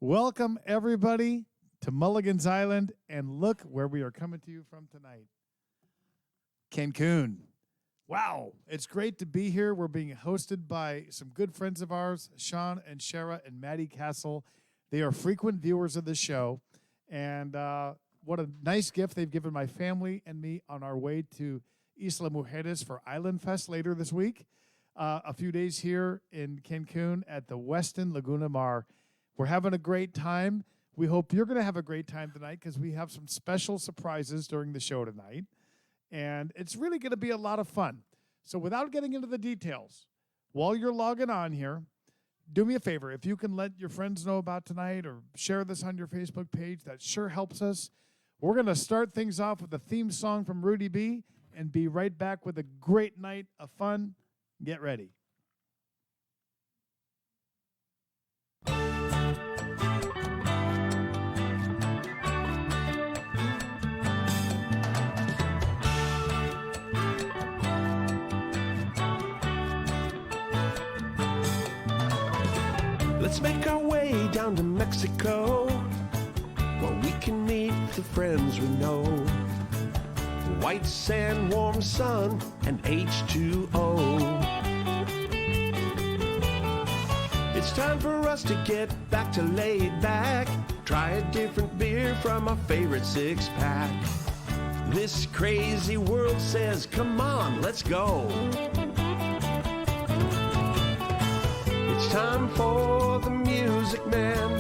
Welcome, everybody, to Mulligan's Island, and look where we are coming to you from tonight. Cancun. Wow, it's great to be here. We're being hosted by some good friends of ours, Sean and Shara and Maddie Castle. They are frequent viewers of the show, and what a nice gift they've given my family and me on our way to Isla Mujeres for Island Fest later this week. A few days here in Cancun at the Westin Laguna Mar. We're having a great time. We hope you're going to have a great time tonight because we have some special surprises during the show tonight. And it's really going to be a lot of fun. So without getting into the details, while you're logging on here, do me a favor. If you can let your friends know about tonight or share this on your Facebook page, that sure helps us. We're going to start things off with a theme song from Rudy B and be right back with a great night of fun. Get ready. Let's make our way down to Mexico, where we can meet the friends we know. White sand, warm sun, and H2O. It's time for us to get back to laid back. Try a different beer from our favorite six-pack. This crazy world says, come on, let's go. It's time for the music man,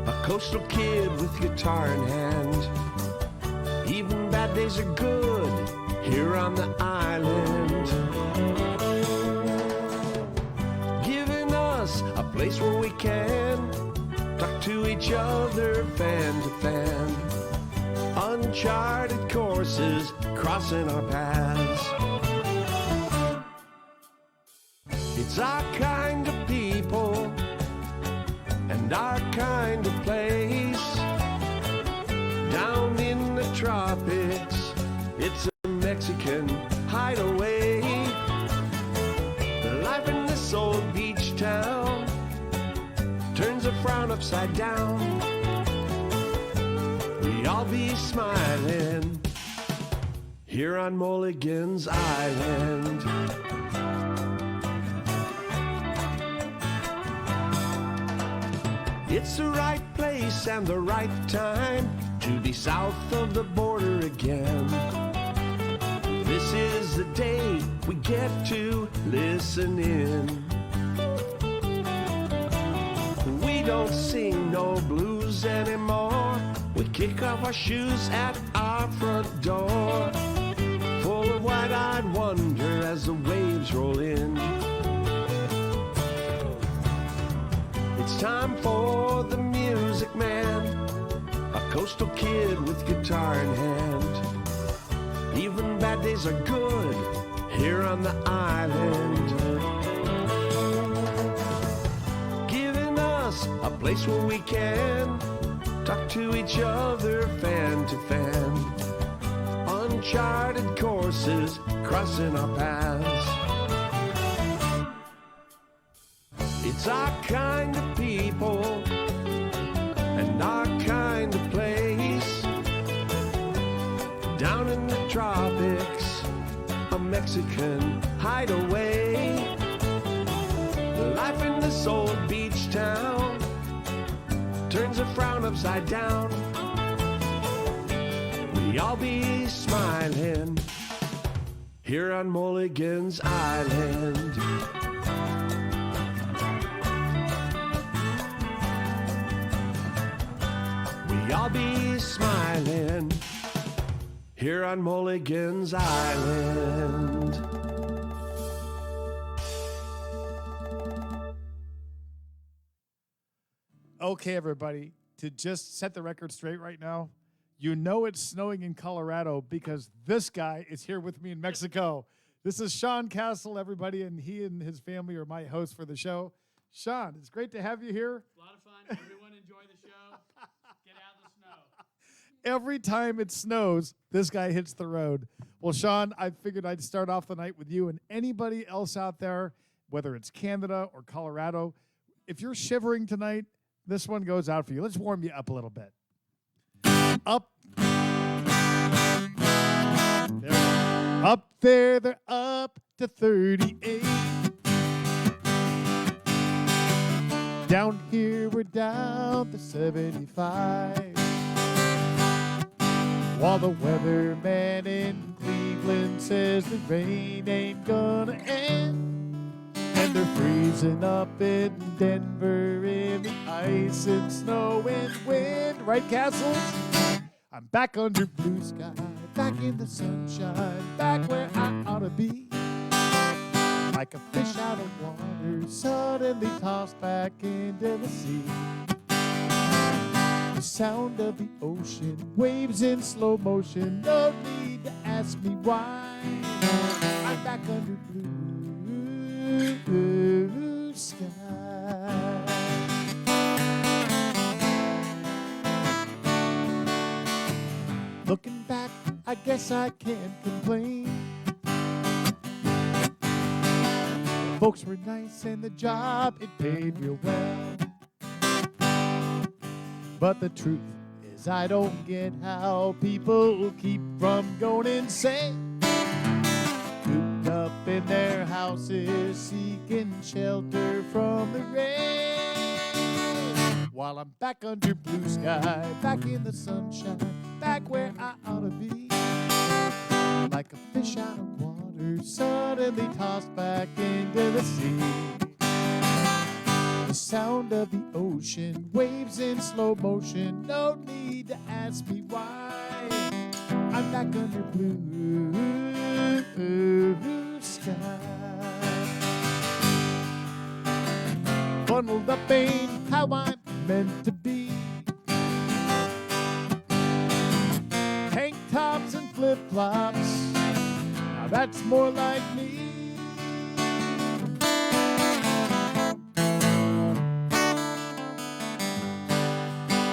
a coastal kid with guitar in hand. Even bad days are good here on the island. Giving us a place where we can talk to each other fan to fan. Uncharted courses crossing our paths. It's our kind of people and our kind of place. Down in the tropics, it's a Mexican hideaway. Life in this old beach town turns a frown upside down. We all be smiling here on Mulligan's Island. It's the right place and the right time to be south of the border again. This is the day we get to listen in. We don't sing no blues anymore. We kick off our shoes at our front door, full of wide-eyed wonder as the waves roll in. It's time for the music man, a coastal kid with guitar in hand. Even bad days are good here on the island. Giving us a place where we can talk to each other fan to fan. Uncharted courses crossing our paths. It's our kind of people and our kind of place. Down in the tropics, a Mexican hideaway. Life in this old beach town turns a frown upside down. We all be smiling here on Mulligan's Island. I'll be smiling here on Mulligan's Island. Okay, everybody, to just set the record straight right now, you know it's snowing in Colorado because this guy is here with me in Mexico. This is Sean Castle, everybody, and he and his family are my hosts for the show. Sean, it's great to have you here. A lot of fun. Everyone enjoy the show. Get out of the snow. Every time it snows, this guy hits the road. Well, Sean, I figured I'd start off the night with you and anybody else out there, whether it's Canada or Colorado. If you're shivering tonight, This one goes out for you. Let's warm you up a little bit. Up. There. Up there, they're up to 38. Down here, we're down to 75. While the weatherman in Cleveland says the rain ain't gonna end. And they're freezing up in Denver in the ice and snow and wind. Right, Castles? I'm back under blue sky, back in the sunshine, back where I ought to be. Like a fish out of water, suddenly tossed back into the sea. The sound of the ocean, waves in slow motion, no need to ask me why. I'm back under blue sky. Looking back, I guess I can't complain. Folks were nice and the job, it paid real well. But the truth is I don't get how people keep from going insane. Cooped up in their houses, seeking shelter from the rain. While I'm back under blue sky, back in the sunshine, back where I ought to be. Like a fish out of water, suddenly tossed back into the sea. The sound of the ocean, waves in slow motion, no need to ask me why. I'm back under blue sky. Bundled up ain't how I'm meant to be. Tank tops and flip-flops, now that's more like me.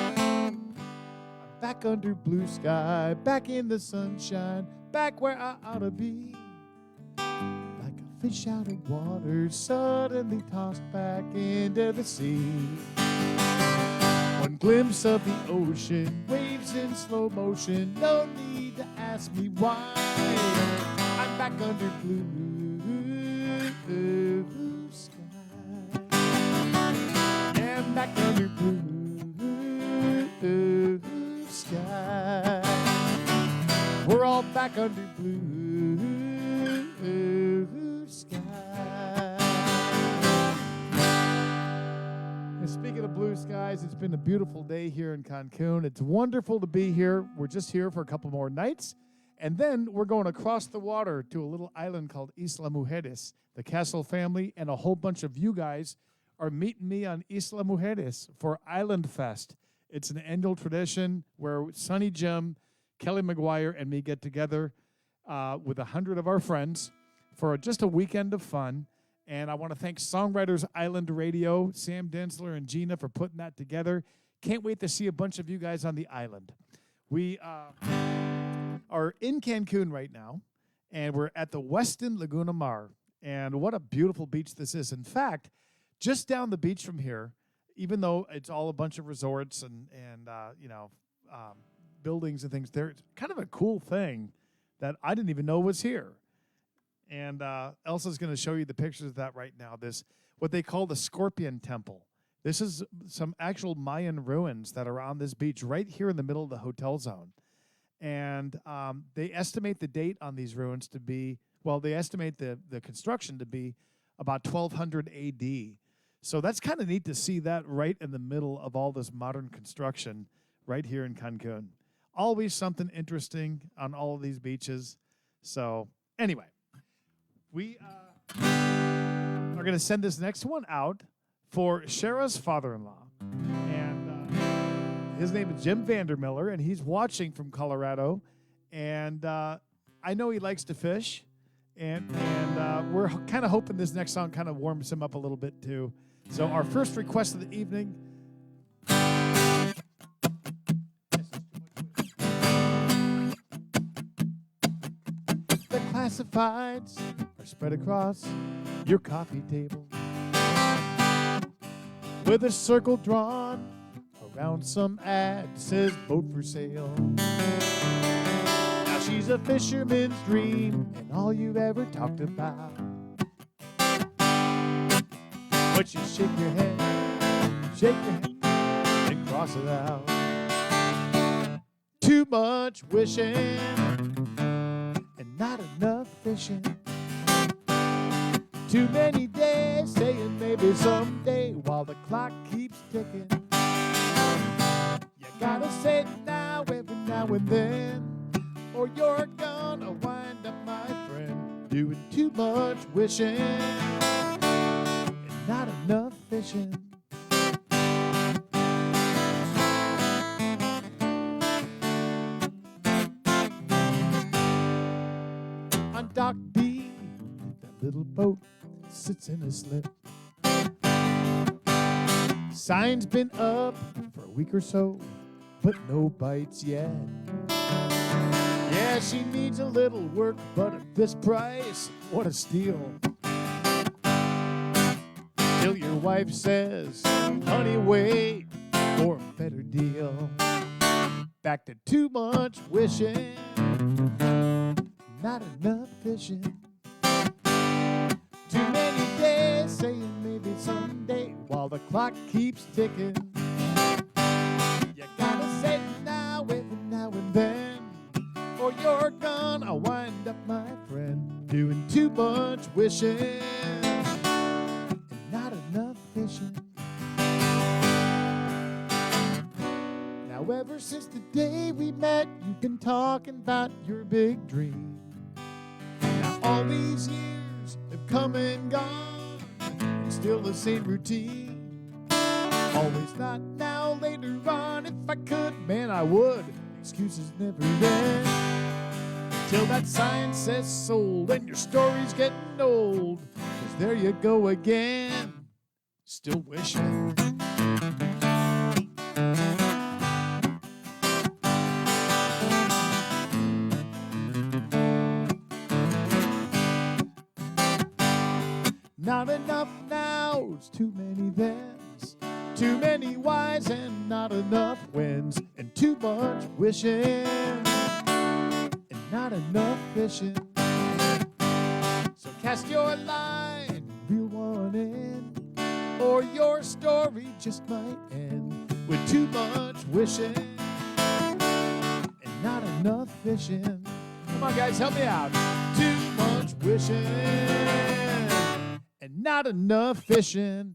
I'm back under blue sky, back in the sunshine, back where I ought to be. Like a fish out of water, suddenly tossed back into the sea. One glimpse of the ocean, waves in slow motion, no need to ask me why. I'm back under blue sky. Yeah, I'm back under blue sky. We're all back under blue sky. And speaking of blue skies, it's been a beautiful day here in Cancun. It's wonderful to be here. We're just here for a couple more nights. And then we're going across the water to a little island called Isla Mujeres. The Castle family and a whole bunch of you guys are meeting me on Isla Mujeres for Island Fest. It's an annual tradition where Sonny Jim, Kelly McGuire, and me get together with 100 of our friends for just a weekend of fun. And I want to thank Songwriters Island Radio, Sam Densler and Gina for putting that together. Can't wait to see a bunch of you guys on the island. We are in Cancun right now, and we're at the Westin Laguna Mar. And what a beautiful beach this is. In fact, just down the beach from here, even though it's all a bunch of resorts and buildings and things, there's kind of a cool thing that I didn't even know was here. And Elsa's going to show you the pictures of that right now. This, what they call the Scorpion Temple. This is some actual Mayan ruins that are on this beach right here in the middle of the hotel zone. And they estimate the date on these ruins to be, well, they estimate the construction to be about 1200 AD. So that's kind of neat to see that right in the middle of all this modern construction right here in Cancun. Always something interesting on all of these beaches. So anyway, we are going to send this next one out for Shara's father-in-law. And his name is Jim Vandermiller, and he's watching from Colorado. And I know he likes to fish. And we're kind of hoping this next song kind of warms him up a little bit, too. So our first request of the evening. The classifieds are spread across your coffee table. with a circle drawn around some ad that says boat for sale. Now she's a fisherman's dream and all you've ever talked about. But you shake your head, and cross it out. Too much wishing and not enough fishing. Too many days saying maybe someday while the clock keeps ticking. You gotta say it now, every now and then, or you're gonna wind up, my friend, doing too much wishing and not enough fishing. On Dock B, that little boat sits in a slip. Sign's been up for a week or so, but no bites yet. Yeah, she needs a little work, but at this price, what a steal. Till your wife says, honey, wait for a better deal. Back to too much wishing, not enough fishing. Too many days saying maybe someday while the clock keeps ticking. You gotta say it now, every now and then, or you're gonna wind up, my friend, doing too much wishing and not enough fishing. Now ever since the day we met, you've been talking about your big dream. Now all these years have come and gone, and still the same routine. Always not now, later on. If I could, man, I would. Excuses never end. Till that sign says sold and your story's getting old. 'Cause there you go again, still wishing. Not enough now, it's too many thens. Too many whys and not enough wins. And too much wishing and not enough fishing. So cast your line, reel one in, or your story just might end with too much wishing and not enough fishing. Come on, guys, help me out. Too much wishing and not enough fishing.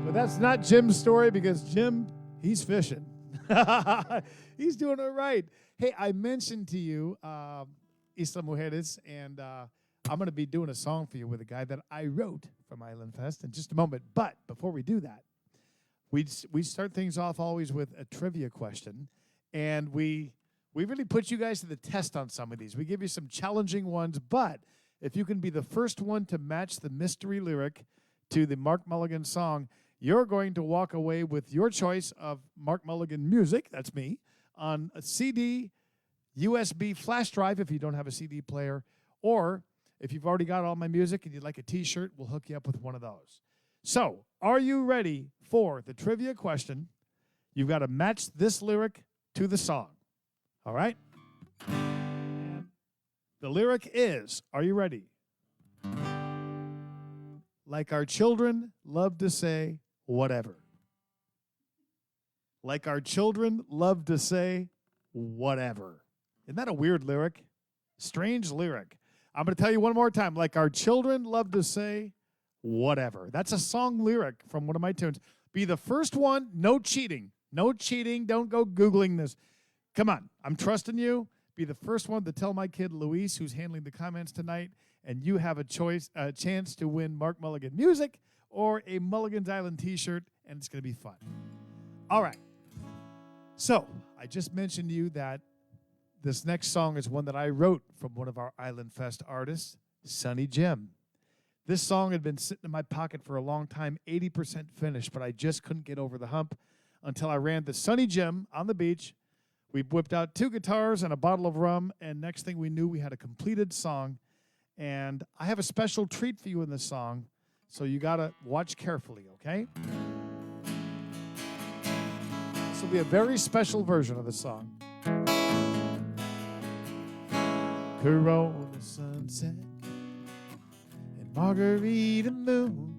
But that's not Jim's story, because Jim, he's fishing. He's doing it right. Hey, I mentioned to you Isla Mujeres, and I'm going to be doing a song for you with a guy that I wrote from Island Fest in just a moment. But before we do that, we start things off always with a trivia question, and we really put you guys to the test on some of these. We give you some challenging ones, but if you can be the first one to match the mystery lyric to the Mark Mulligan song, you're going to walk away with your choice of Mark Mulligan music, that's me, on a CD, USB flash drive if you don't have a CD player, or if you've already got all my music and you'd like a T-shirt, we'll hook you up with one of those. So, are you ready for the trivia question? You've got to match this lyric to the song. All right? And the lyric is, are you ready? Like our children love to say, whatever. Like our children love to say, whatever. Isn't that a weird lyric? Strange lyric. I'm going to tell you one more time. Like our children love to say, whatever. That's a song lyric from one of my tunes. Be the first one. No cheating. No cheating. Don't go Googling this. Come on. I'm trusting you. Be the first one to tell my kid, Luis, who's handling the comments tonight, and you have a chance to win Mark Mulligan music or a Mulligan's Island T-shirt, and it's going to be fun. All right. So I just mentioned to you that this next song is one that I wrote from one of our Island Fest artists, Sonny Jim. This song had been sitting in my pocket for a long time, 80% finished, but I just couldn't get over the hump until I ran to Sonny Jim on the beach We whipped out 2 guitars and a bottle of rum, and next thing we knew, we had a completed song. And I have a special treat for you in this song, so you got to watch carefully, okay? This will be a very special version of the song. Corona sunset and margarita moon,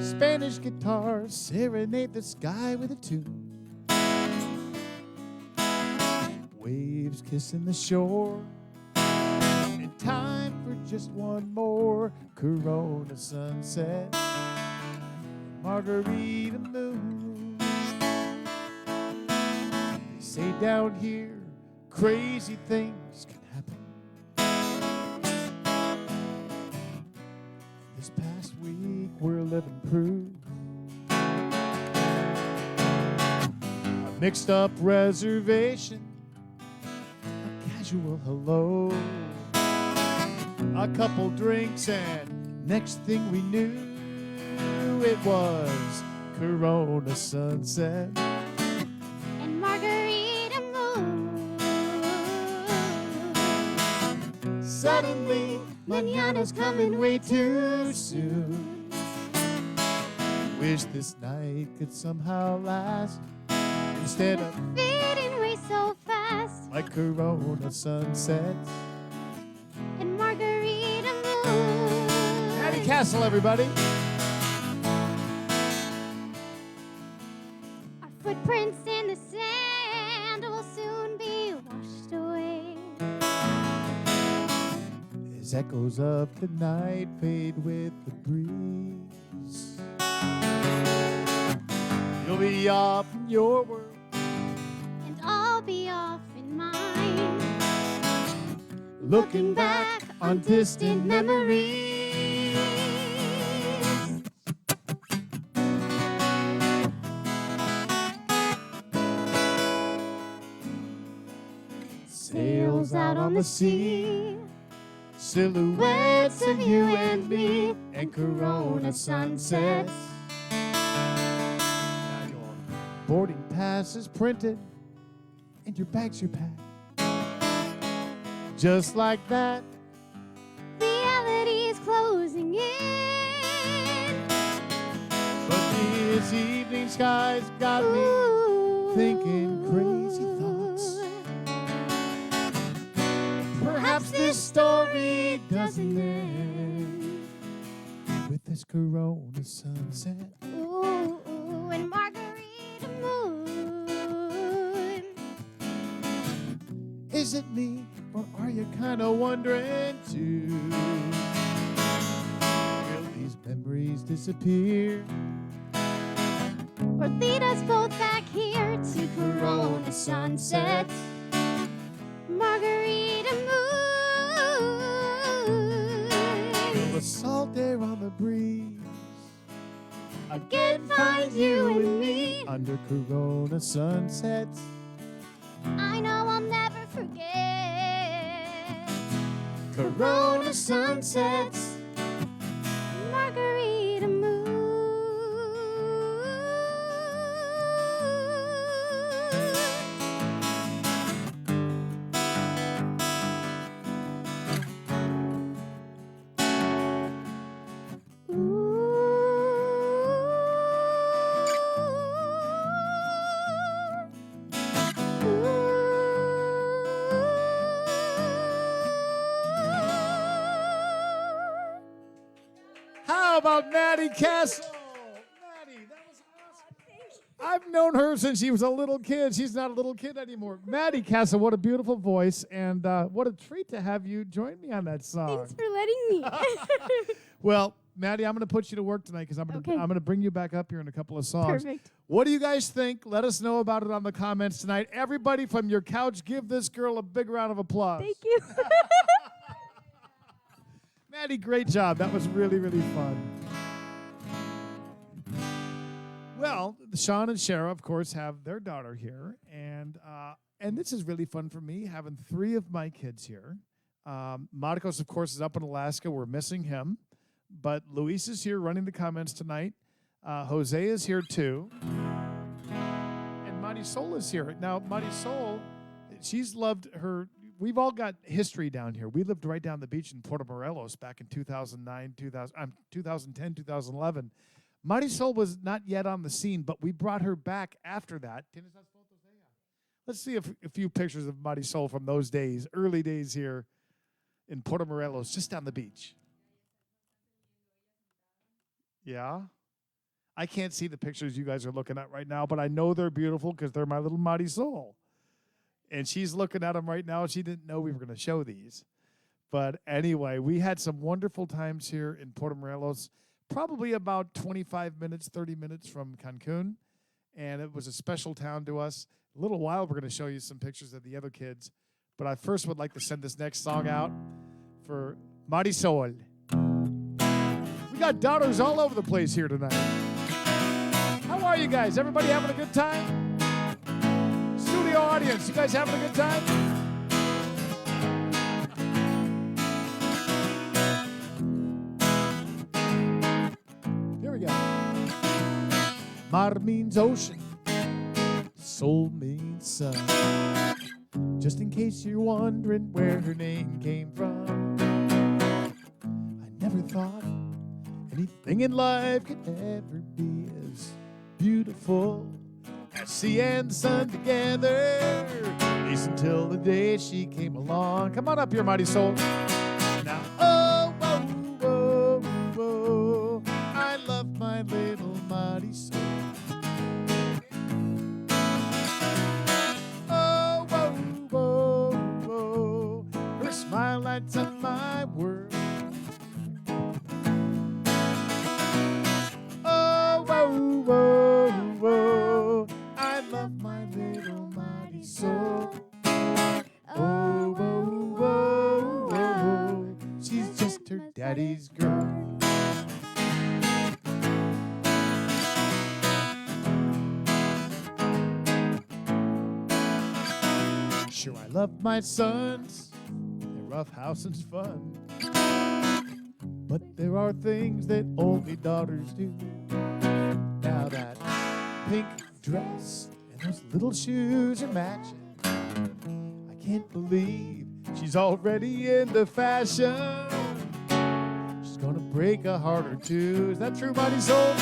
Spanish guitars serenade the sky with a tune, waves kissing the shore, and time for just one more Corona sunset, margarita moon. They say down here crazy things can happen. This past week we're living proof. A mixed up reservation, a casual hello, a couple drinks, and next thing we knew it was Corona sunset and margarita moon. Suddenly, mañana's coming way too soon. Wish this night could somehow last instead of Fading away so fast. like Corona sunsets. And margarita moon. Maddie Castle, everybody. Our footprints in the sand will soon be washed away. As echoes of the night fade with the breeze, you'll be off in your world, And I'll be off in mine. looking back on distant memories. Sails out on the sea, silhouettes of you and me, and Corona sunsets. Now your boarding pass is printed, and your bags are packed. Just like that, Reality is closing in. but this evening sky's got me Ooh. thinking crazy thoughts. Perhaps this story doesn't end with this Corona sunset. Ooh, ooh, and margarita moon. Is it me, or are you kind of wondering too? Will these memories disappear? Or lead us both back here to Corona sunset, margarita moon. Will the salt air on the breeze Again find you and me. under Corona sunsets? I know I'll never forget Corona sunsets. margarita moon. How about Maddie Castle? Maddie, that was awesome. I've known her since she was a little kid. She's not a little kid anymore. Maddie Castle, what a beautiful voice, and what a treat to have you join me on that song. Thanks for letting me. Well, Maddie, I'm going to put you to work tonight because I'm Okay. going to bring you back up here in a couple of songs. Perfect. What do you guys think? Let us know about it on the comments tonight. Everybody from your couch, give this girl a big round of applause. Thank you. Maddie, great job. That was really, really fun. Well, Sean and Shara, of course, have their daughter here, and this is really fun for me, having 3 of my kids here. Marcos, of course, is up in Alaska. We're missing him, but Luis is here running the comments tonight. Jose is here too. Maddie Soul is here. Now, Maddie Soul, she's loved her. We've all got history down here. We lived right down the beach in Puerto Morelos back in 2009, 2010, 2011. Maddie Soul was not yet on the scene, but we brought her back after that. Let's see a few pictures of Maddie Soul from those days, early days here in Puerto Morelos, just down the beach. Yeah. I can't see the pictures you guys are looking at right now, but I know they're beautiful because they're my little Maddie Soul. And she's looking at them right now. She didn't know we were going to show these. But anyway, we had some wonderful times here in Puerto Morelos, probably about 25 minutes, 30 minutes from Cancun. And it was a special town to us. A little while, we're going to show you some pictures of the other kids. But I first would like to send this next song out for Maddie Soul. We got daughters all over the place here tonight. How are you guys? Everybody having a good time? Studio audience, you guys having a good time? Here we go. Mar means ocean. Soul means sun. Just in case you're wondering where her name came from. I never thought anything in life could ever be as beautiful as sea and sun together. At least until the day she came along. Come on up here, Maddie Soul. Now, oh, whoa, whoa, whoa, I love my little Maddie Soul. Oh, whoa, whoa, whoa, her smile lights up my world. Oh, whoa, whoa, whoa, I love my little Maddie Soul. Oh, whoa, whoa, whoa, she's just her daddy's girl. Sure, I love my sons, they're roughhousing's fun. But there are things that only daughters do. Now that pink dress and those little shoes are matching. I can't believe she's already into fashion. She's gonna break a heart or two. Is that true, Maddie Soul?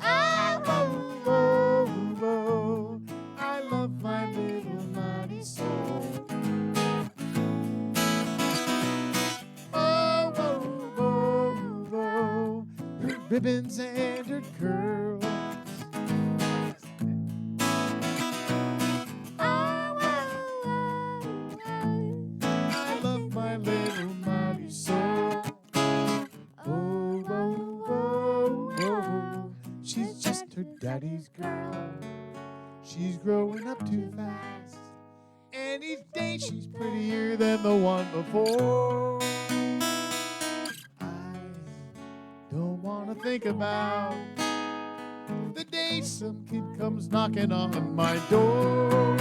Now, oh, whoa, whoa, I love my little Maddie Soul. Oh, whoa, whoa, whoa, her ribbons and her curls. Daddy's girl, she's growing up too fast, and each day she's prettier than the one before. I don't want to think about the day some kid comes knocking on my door,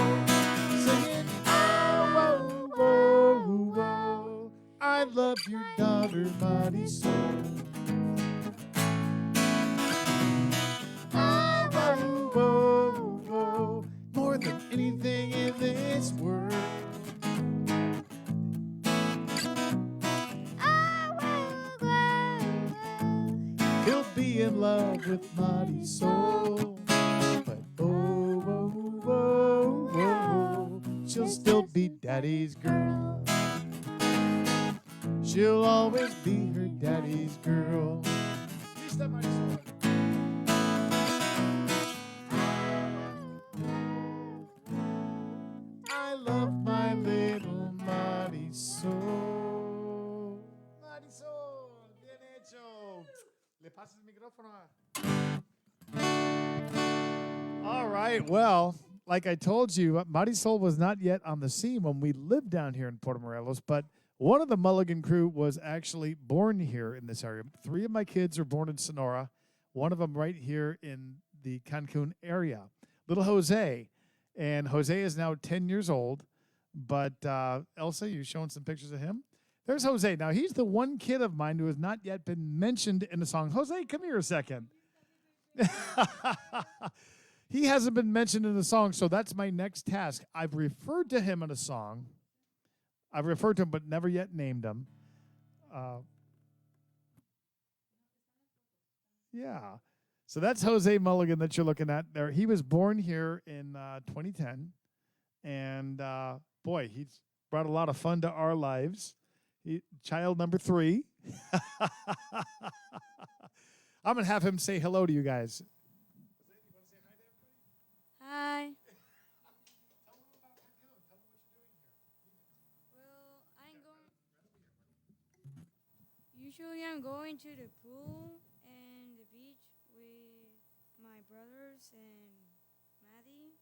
singing, oh, whoa, whoa, whoa, I love your daughter, Maddie Soul. Whoa, whoa, more than anything in this world. He'll be in love with Maddie Soul. But oh, whoa, whoa, whoa, she'll still be daddy's girl. She'll always be her daddy's girl. I love my little Maddie Soul. Maddie Soul, bien hecho. Le pasas el micrófono. All right, well, like I told you, Maddie Soul was not yet on the scene when we lived down here in Puerto Morelos, but one of the Mulligan crew was actually born here in this area. 3 of my kids were born in Sonora, one of them right here in the Cancun area. Little Jose. And Jose is now 10 years old. But Elsa, you're showing some pictures of him. There's Jose. Now, he's the one kid of mine who has not yet been mentioned in a song. Jose, come here a second. He hasn't been mentioned in the song, so that's my next task. I've referred to him in a song. I've referred to him, but never yet named him. Yeah. So that's Jose Mulligan that you're looking at there. He was born here in 2010. And boy, he's brought a lot of fun to our lives. Child number 3. I'm going to have him say hello to you guys. Hi. Well, usually I'm going to the pool and the beach with my brothers and Maddie.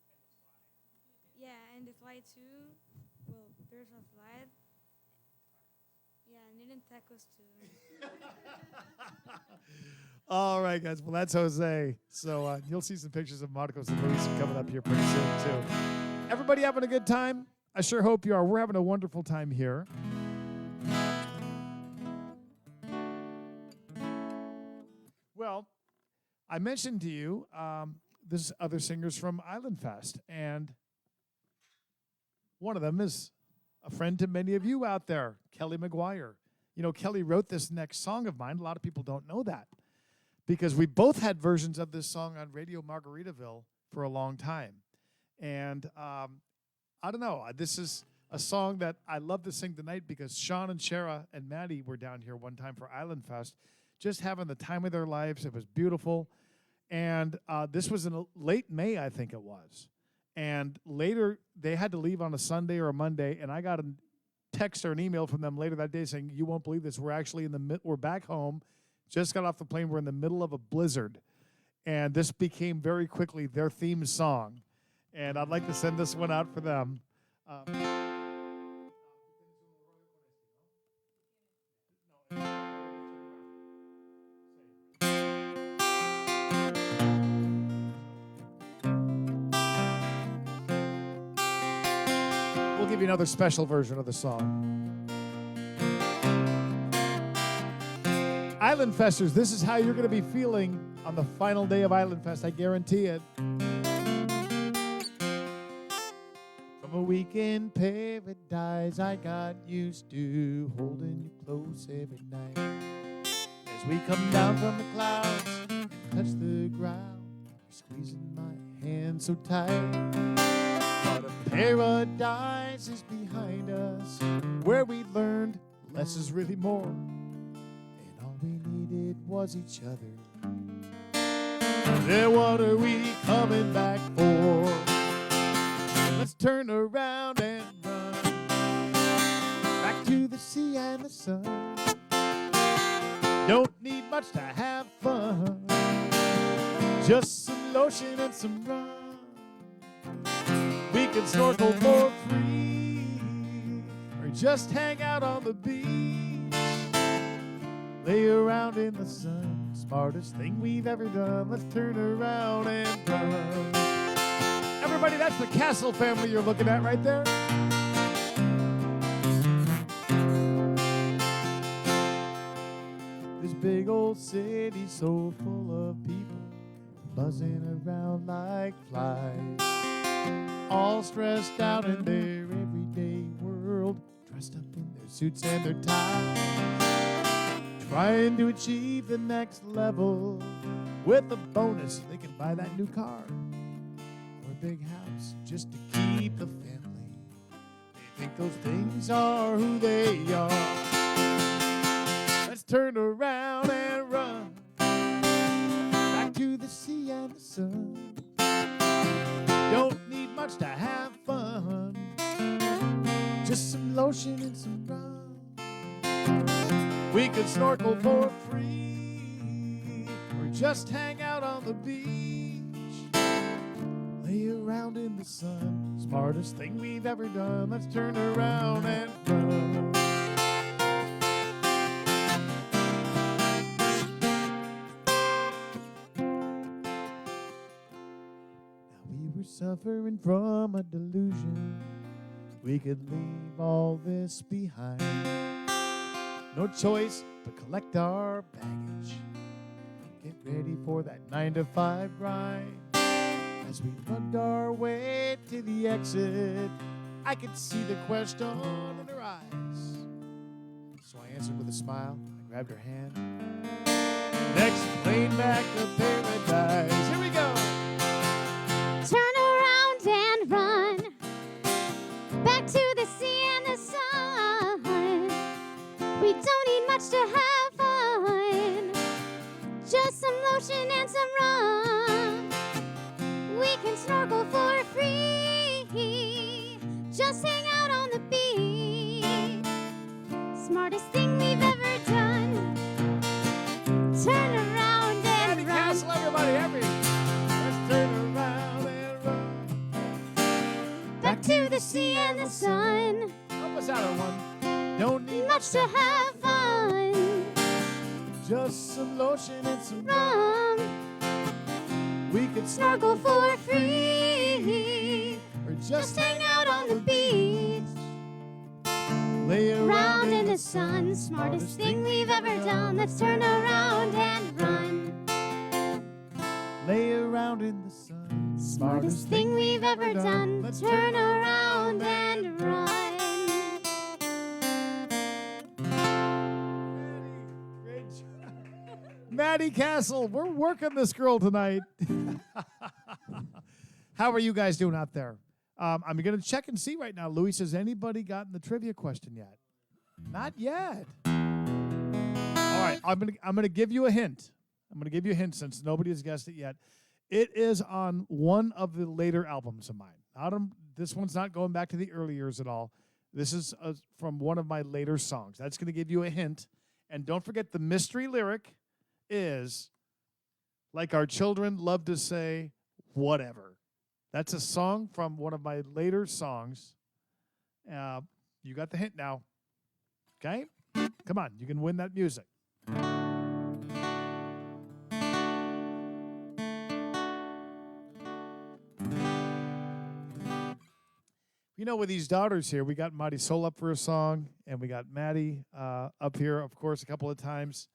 Yeah, and the slide too. Well, there's a slide. Yeah, and then tacos too. All right, guys. Well, that's Jose. So you'll see some pictures of Marcos and Luis coming up here pretty soon, too. Everybody having a good time? I sure hope you are. We're having a wonderful time here. Well, I mentioned to you this other singers from Island Fest, and one of them is a friend to many of you out there, Kelly McGuire. You know, Kelly wrote this next song of mine. A lot of people don't know that because we both had versions of this song on Radio Margaritaville for a long time. And I don't know. This is a song that I love to sing tonight because Sean and Shara and Maddie were down here one time for Island Fest, just having the time of their lives. It was beautiful. And this was in late May, I think it was. And later, they had to leave on a Sunday or a Monday, and I got a text or an email from them later that day saying, "You won't believe this. We're actually we're back home. Just got off the plane. We're in the middle of a blizzard." And this became very quickly their theme song. And I'd like to send this one out for them. We'll give you another special version of the song. Island Festers, this is how you're going to be feeling on the final day of Island Fest. I guarantee it. From a week in paradise, I got used to holding you close every night. As we come down from the clouds and touch the ground, you're squeezing my hand so tight. But a paradise is behind us, where we learned less is really more, and all we needed was each other. Then what are we coming back for? Let's turn around and run back to the sea and the sun. Don't need much to have fun, just some lotion and some rum. We can snorkel for free, or just hang out on the beach, lay around in the sun. Smartest thing we've ever done. Let's turn around and run. Everybody, that's the Castle family you're looking at right there. This big old city so full of people, buzzing around like flies, all stressed out in their everyday world, dressed up in their suits and their ties, trying to achieve the next level. With a bonus, they can buy that new car or a big house just to keep the family. They think those things are who they are. Let's turn around and run back to the sea and the sun. Don't need much to have fun, just some lotion and some rum. We could snorkel for free, or just hang out on the beach, lay around in the sun. Smartest thing we've ever done. Let's turn around and run. Suffering from a delusion, we could leave all this behind. No choice but collect our baggage, get ready for that 9-to-5 grind. As we mugged our way to the exit, I could see the question in her eyes. So I answered with a smile. I grabbed her hand. Next plane back to paradise. Here we go. Turn around and run back to the sea and the sun. We don't need much to have fun, just some lotion and some rum. We can snorkel for free, just hang out on the beach. Smartest thing we've ever done. Turn around and Maddie run. Castle, everybody, let's turn around and run. Back to the sea and the sun. Help us out on one. Don't need Much to have fun. just some lotion and some Rum. We could Snorkel for free. or Just hang out on the beach. lay Round in the sun. Smartest thing we've ever done. Let's turn around and run. Lay around in the sun. Smartest thing we've ever done. Let's Turn around and run. Great job. Maddie Castle, we're working this girl tonight. How are you guys doing out there? I'm going to check and see right now. Louis, has anybody gotten the trivia question yet? Not yet. All right, I'm gonna give you a hint. I'm gonna give you a hint since nobody has guessed it yet. It is on one of the later albums of mine. This one's not going back to the early years at all. This is from one of my later songs. That's going to give you a hint. And don't forget, the mystery lyric is, like our children love to say, whatever. That's a song from one of my later songs. You got the hint now. Okay? Come on, you can win that music. You know, with these daughters here, we got Maddie Soul up for a song, and we got Maddie up here, of course, a couple of times.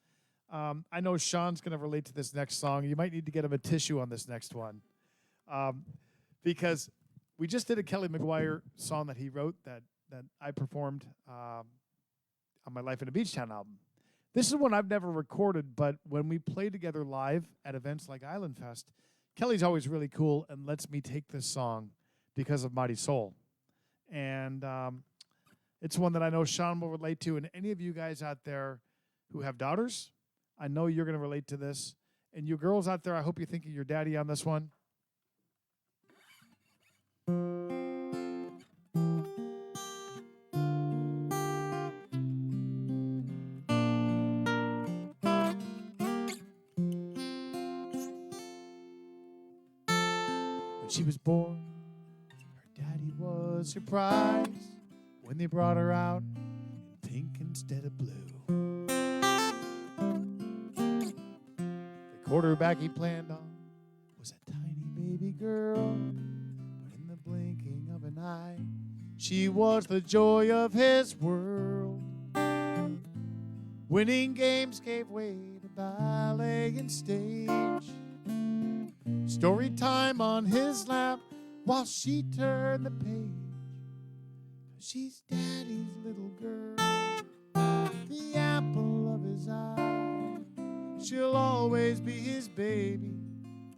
I know Sean's going to relate to this next song. You might need to get him a tissue on this next one. Because we just did a Kelly McGuire song that he wrote that I performed on my Life in a Beach Town album. This is one I've never recorded, but when we play together live at events like Island Fest, Kelly's always really cool and lets me take this song because of Mighty Soul. And it's one that I know Sean will relate to. And any of you guys out there who have daughters, I know you're going to relate to this. And you girls out there, I hope you're thinking your daddy on this one. When she was born, her daddy was surprised when they brought her out in pink instead of blue. The quarterback he planned on was a tiny baby girl, but in the blinking of an eye, she was the joy of his world. Winning games gave way to ballet and stage. Story time on his lap while she turned the page. She's daddy's little girl, the apple of his eye. She'll always be his baby,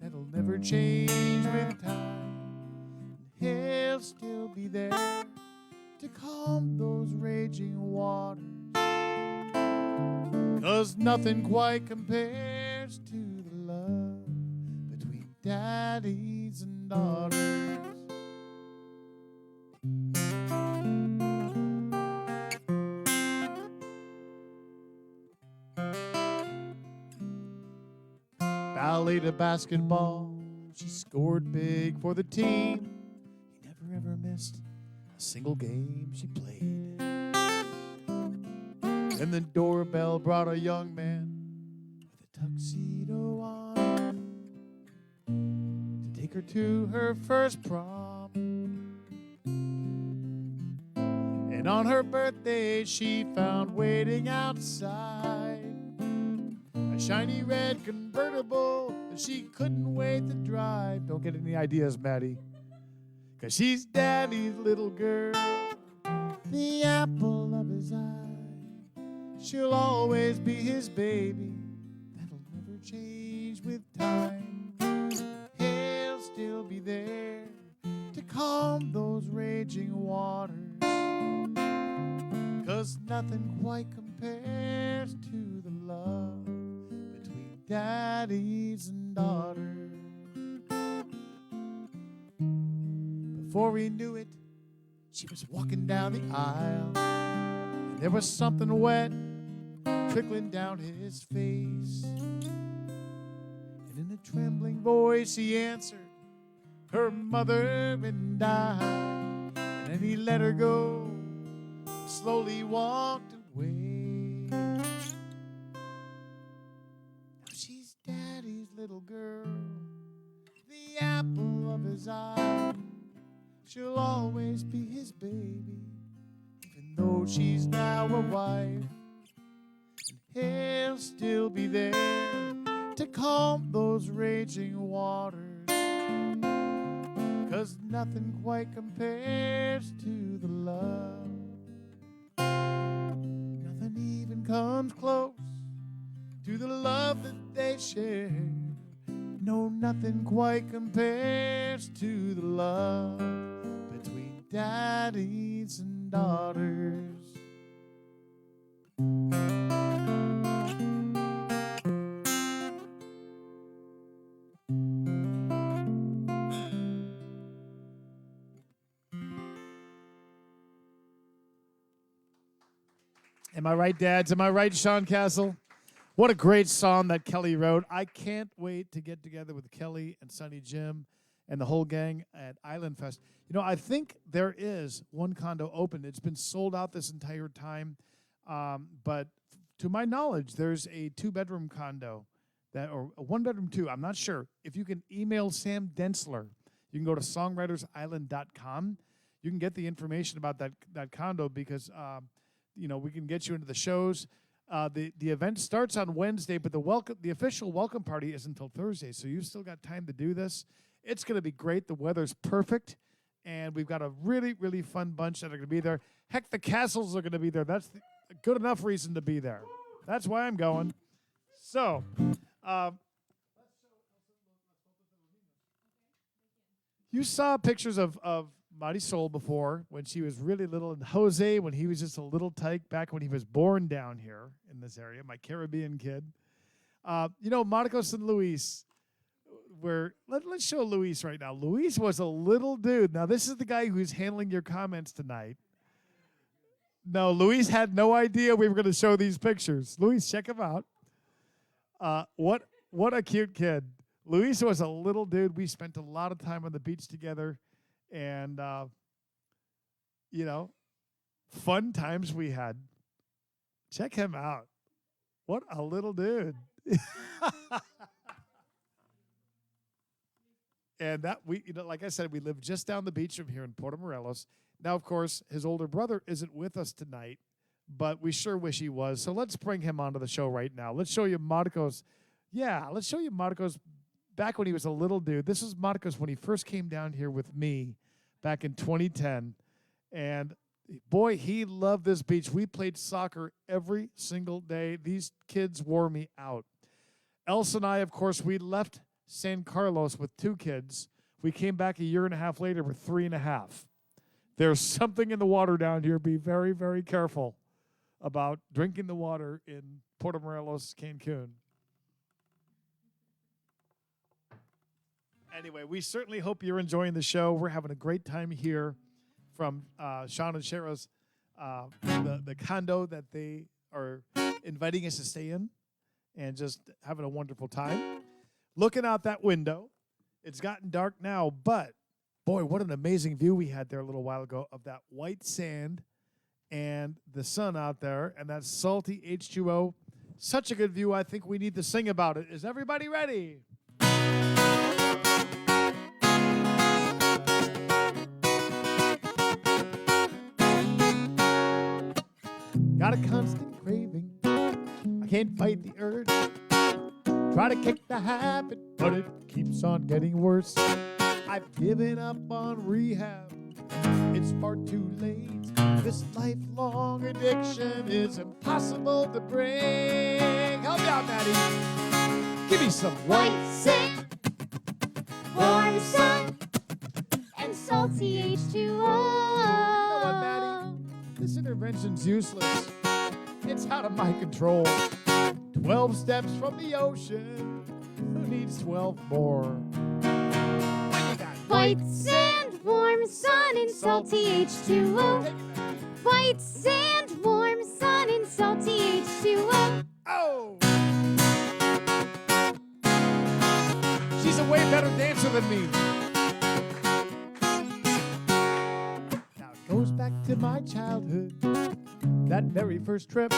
that'll never change with time. He'll still be there to calm those raging waters, 'cause nothing quite compares to the love between daddies and daughters. Ballet to basketball, she scored big for the team. He never ever missed a single game she played. And the doorbell brought a young man with a tuxedo on to take her to her first prom. And on her birthday she found waiting outside a shiny red convertible that she couldn't wait to drive. Don't get any ideas, Maddie. 'Cause she's Daddy's little girl, the apple of his eye. She'll always be his baby. That'll never change with time. He'll still be there to calm those raging waters. 'Cause nothing quite compares to the love between daddies and daughters. Before he knew it, she was walking down the aisle, and there was something wet trickling down his face. And in a trembling voice he answered, her mother and I. And then he let her go, slowly walked away. Now she's Daddy's little girl, the apple of his eye. She'll always be his baby, even though she's now a wife. And he'll still be there to calm those raging waters. 'Cause nothing quite compares to the love. Nothing even comes close to the love that they share. No, nothing quite compares to the love between daddies and daughters. Am I right, dads? Am I right, Sean Castle? What a great song that Kelly wrote. I can't wait to get together with Kelly and Sonny Jim and the whole gang at Island Fest. You know, I think there is one condo open. It's been sold out this entire time. But to my knowledge, there's a 2-bedroom condo or a 1-bedroom 2. I'm not sure. If you can email Sam Densler, you can go to songwritersisland.com. You can get the information about that condo because you know, we can get you into the shows. The event starts on Wednesday, but the official welcome party is until Thursday, so you've still got time to do this. It's going to be great. The weather's perfect, and we've got a really, really fun bunch that are going to be there. Heck, the Castles are going to be there. That's a good enough reason to be there. That's why I'm going. So, you saw pictures of Maddie Soul before when she was really little, and Jose when he was just a little tyke back when he was born down here in this area, my Caribbean kid. You know, Marcos and Luis, let's show Luis right now. Luis was a little dude. Now, this is the guy who's handling your comments tonight. No, Luis had no idea we were going to show these pictures. Luis, check him out. What a cute kid. Luis was a little dude. We spent a lot of time on the beach together. And, you know, fun times we had. Check him out. What a little dude. And like I said, we live just down the beach from here in Puerto Morelos. Now, of course, his older brother isn't with us tonight, but we sure wish he was. So let's bring him onto the show right now. Let's show you Marcos. Yeah, let's show you Marcos back when he was a little dude. This is Marcos when he first came down here with me back in 2010. And boy, he loved this beach. We played soccer every single day. These kids wore me out. Elsa and I, of course, we left San Carlos with 2 kids. We came back a year and a half later with 3.5. There's something in the water down here. Be very, very careful about drinking the water in Puerto Morelos, Cancun. Anyway, we certainly hope you're enjoying the show. We're having a great time here from Sean and Shara's the condo that they are inviting us to stay in and just having a wonderful time. Looking out that window, it's gotten dark now, but boy, what an amazing view we had there a little while ago of that white sand and the sun out there and that salty H2O. Such a good view. I think we need to sing about it. Is everybody ready? Got a constant craving, I can't fight the urge Try to kick the habit, but it keeps on getting worse. I've given up on rehab. It's far too late. This lifelong addiction is impossible to break. Help me out, Maddie. Give me some White sand, warm sun, and salty H2O. You know what, Maddie? This intervention's useless. It's out of my control. 12 steps from the ocean. Who needs 12 more? When you got White sand, warm sun, and salty H2O. White sand, warm sun, and salty H2O. Oh! She's a way better dancer than me. Now it goes back to my childhood. That very first trip.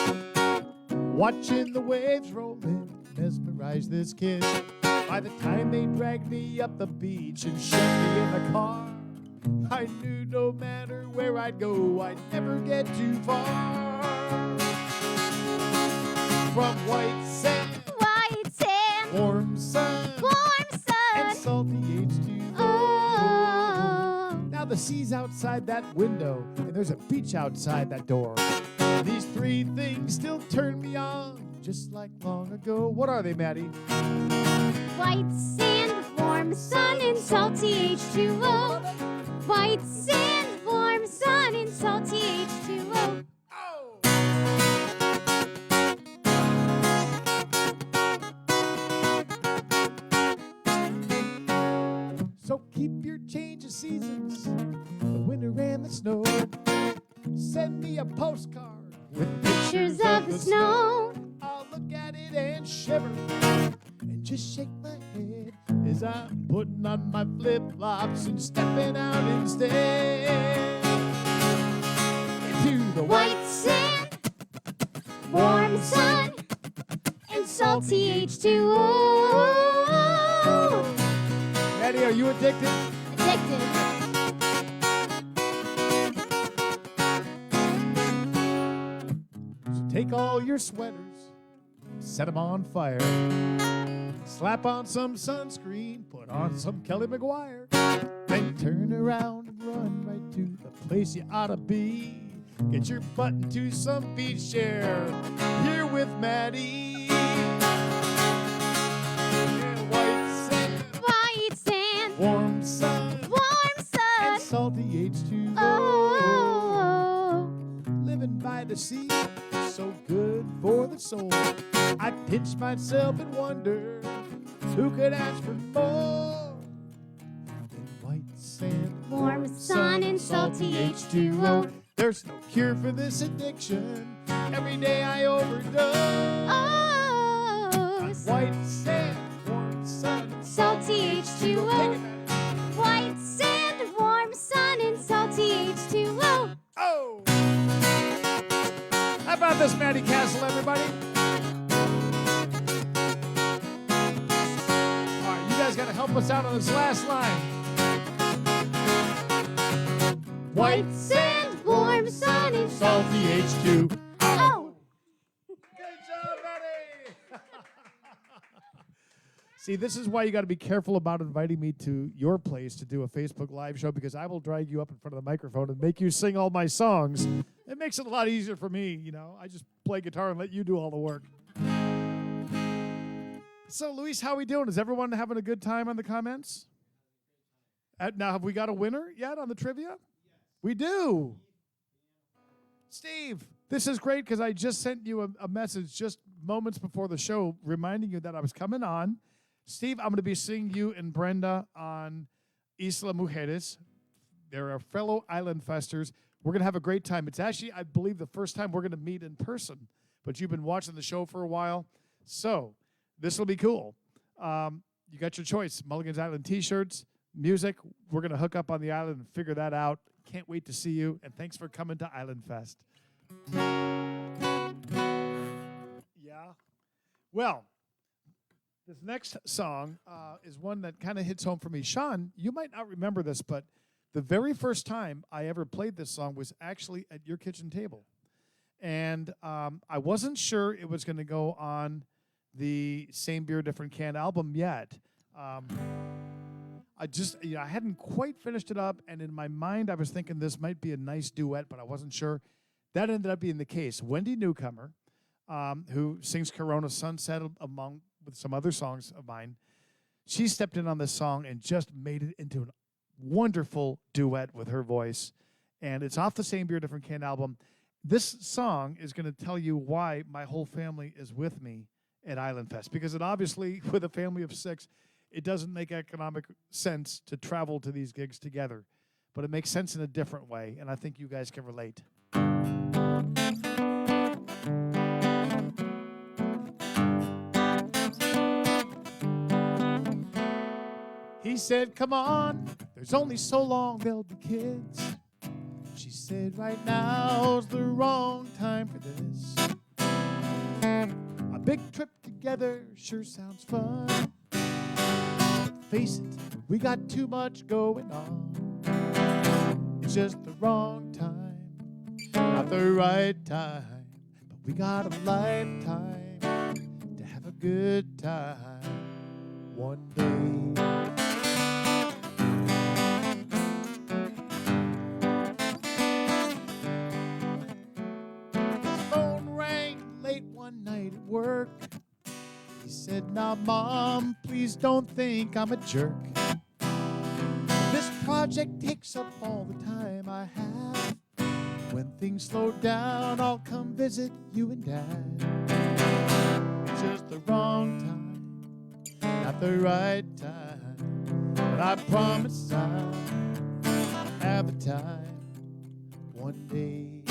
Watching the waves roll in, mesmerized this kid. By the time they dragged me up the beach and shoved me in the car, I knew no matter where I'd go, I'd never get too far. From white sand, warm sun, and salty H2O. Oh. Now the sea's outside that window, and there's a beach outside that door. These three things still turn me on, just like long ago. What are they, Maddie? White sand, warm sun, and salty H2O. White sand, warm sun, and salty H2O. So keep your change of seasons, the winter and the snow. Send me a postcard with Pictures of the snow. I'll look at it and shiver and just shake my head as I'm putting on my flip-flops and stepping out instead into the White sand, warm sun, and salty H2O. Maddie, are you addicted? Addicted. So take all your sweaters, set them on fire. Slap on some sunscreen, put on some Kelly McGuire. Then turn around and run right to the place you ought to be. Get your butt into some beach chair here with Maddie. Yeah, White sand, warm sun, warm sun. and salty H2O. Oh. Living by the sea, so good for the soul. I pinch myself and wonder who could ask for more than white sand, Warm sun, and salty H2O. There's no cure for this addiction. Every day I overdose. Oh. White sand, warm sun, Salty Take H2O. it, man. White sand, warm sun, and salty H2O. Oh! How about this, Maddie Castle, everybody? All right, you guys got to help us out on this last line. White sand, warm sun, and salty H2O. Oh. Good job, Maddie! See, this is why you got to be careful about inviting me to your place to do a Facebook Live show, because I will drag you up in front of the microphone and make you sing all my songs. It makes it a lot easier for me, you know. I just play guitar and let you do all the work. So, Luis, how we doing? Is everyone having a good time on the comments? Now, have we got a winner yet on the trivia? We do. Steve, this is great because I just sent you a message just moments before the show reminding you that I was coming on. Steve, I'm going to be seeing you and Brenda on Isla Mujeres. They're our fellow island festers. We're going to have a great time. It's actually, I believe, the first time we're going to meet in person. But you've been watching the show for a while. So this will be cool. You got your choice. Mulligan's Island T-shirts, music. We're going to hook up on the island and figure that out. Can't wait to see you. And thanks for coming to Island Fest. Yeah. Well, this next song is one that kind of hits home for me. Sean, you might not remember this, but the very first time I ever played this song was actually at your kitchen table. And I wasn't sure it was going to go on the Same Beer, Different Can album yet. I hadn't quite finished it up, and in my mind, I was thinking this might be a nice duet, but I wasn't sure. That ended up being the case. Wendy Newcomer, who sings Corona Sunset among with some other songs of mine, she stepped in on this song and just made it into a wonderful duet with her voice. And it's off the Same Beer, Different Can album. This song is going to tell you why my whole family is with me at Island Fest, because it obviously, with a family of 6, it doesn't make economic sense to travel to these gigs together, but it makes sense in a different way, and I think you guys can relate. He said, come on, there's only so long there'll be kids. She said, right now's the wrong time for this. A big trip together sure sounds fun. Face it, we got too much going on. It's just the wrong time, not the right time. But we got a lifetime to have a good time one day. His phone rang late one night at work. He said, now, Mom, please don't think I'm a jerk. This project takes up all the time I have. When things slow down, I'll come visit you and Dad. It's just the wrong time, not the right time. But I promise I'll have the time one day.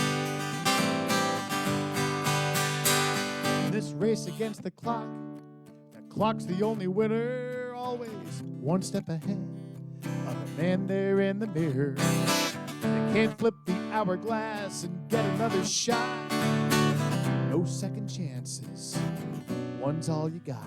This race against the clock's the only winner, always one step ahead of the man there in the mirror. They can't flip the hourglass and get another shot. No second chances, one's all you got.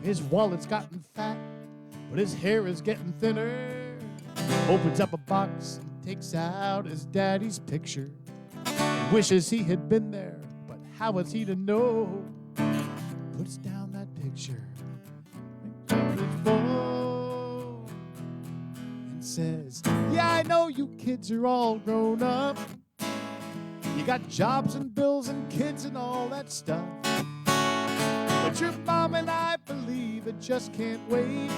His wallet's gotten fat, but his hair is getting thinner. Opens up a box and takes out his daddy's picture. And wishes he had been there, but how was he to know? Puts down that picture and grabs his phone and says, yeah, I know you kids are all grown up. You got jobs and bills and kids and all that stuff. But your mom and I believe it just can't wait.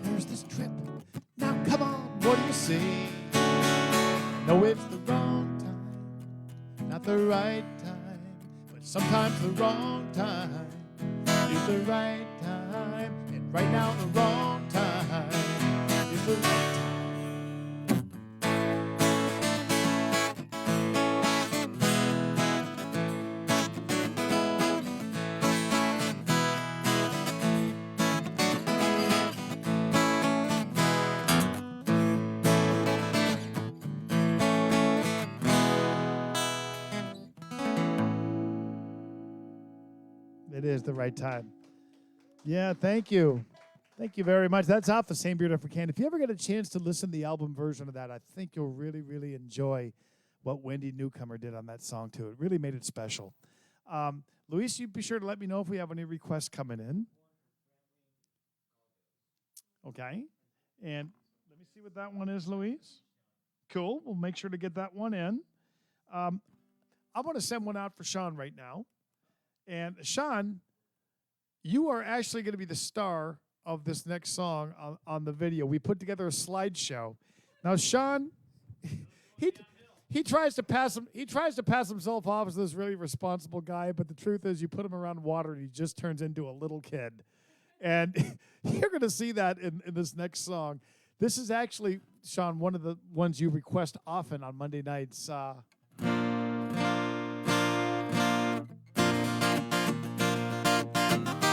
There's this trip. Now come on, what do you say? No, it's the wrong time, not the right time. But sometimes the wrong time is the right time. And right now the wrong time is the right time. It is the right time. Yeah, thank you. Thank you very much. That's off the Same Beer, Different Can. If you ever get a chance to listen to the album version of that, I think you'll really, really enjoy what Wendy Newcomer did on that song, too. It really made it special. Luis, you be sure to let me know if we have any requests coming in. Okay. And let me see what that one is, Luis. Cool. We'll make sure to get that one in. I want to send one out for Sean right now. And Sean, you are actually going to be the star of this next song on the video. We put together a slideshow. Now, Sean, he tries to pass himself off as this really responsible guy, but the truth is, you put him around water, and he just turns into a little kid. And you're going to see that in this next song. This is actually, Sean, one of the ones you request often on Monday nights.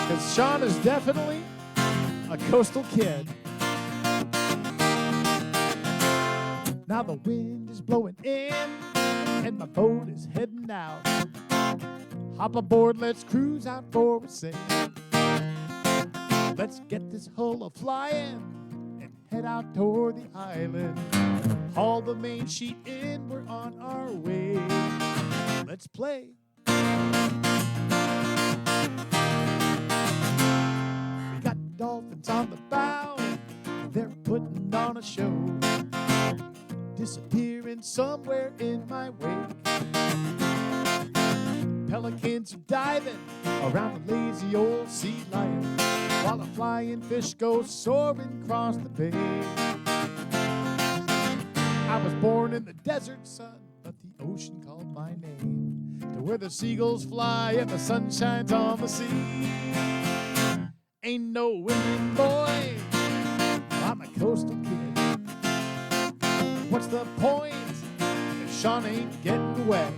Because Sean is definitely a coastal kid. Now the wind is blowing in, and my boat is heading out. Hop aboard, let's cruise out for a sail. Let's get this hull a-flying and head out toward the island. Haul the main sheet in, we're on our way. Let's play. We got dolphins on the bow, they're putting on a show, disappearing somewhere in my wake. Pelicans are diving around the lazy old sea lion, while a flying fish goes soaring across the bay. I was born in the desert sun, but the ocean called my name, to where the seagulls fly and the sun shines on the sea. Ain't no women, boy, I'm a coastal kid. What's the point if Sean ain't getting wet?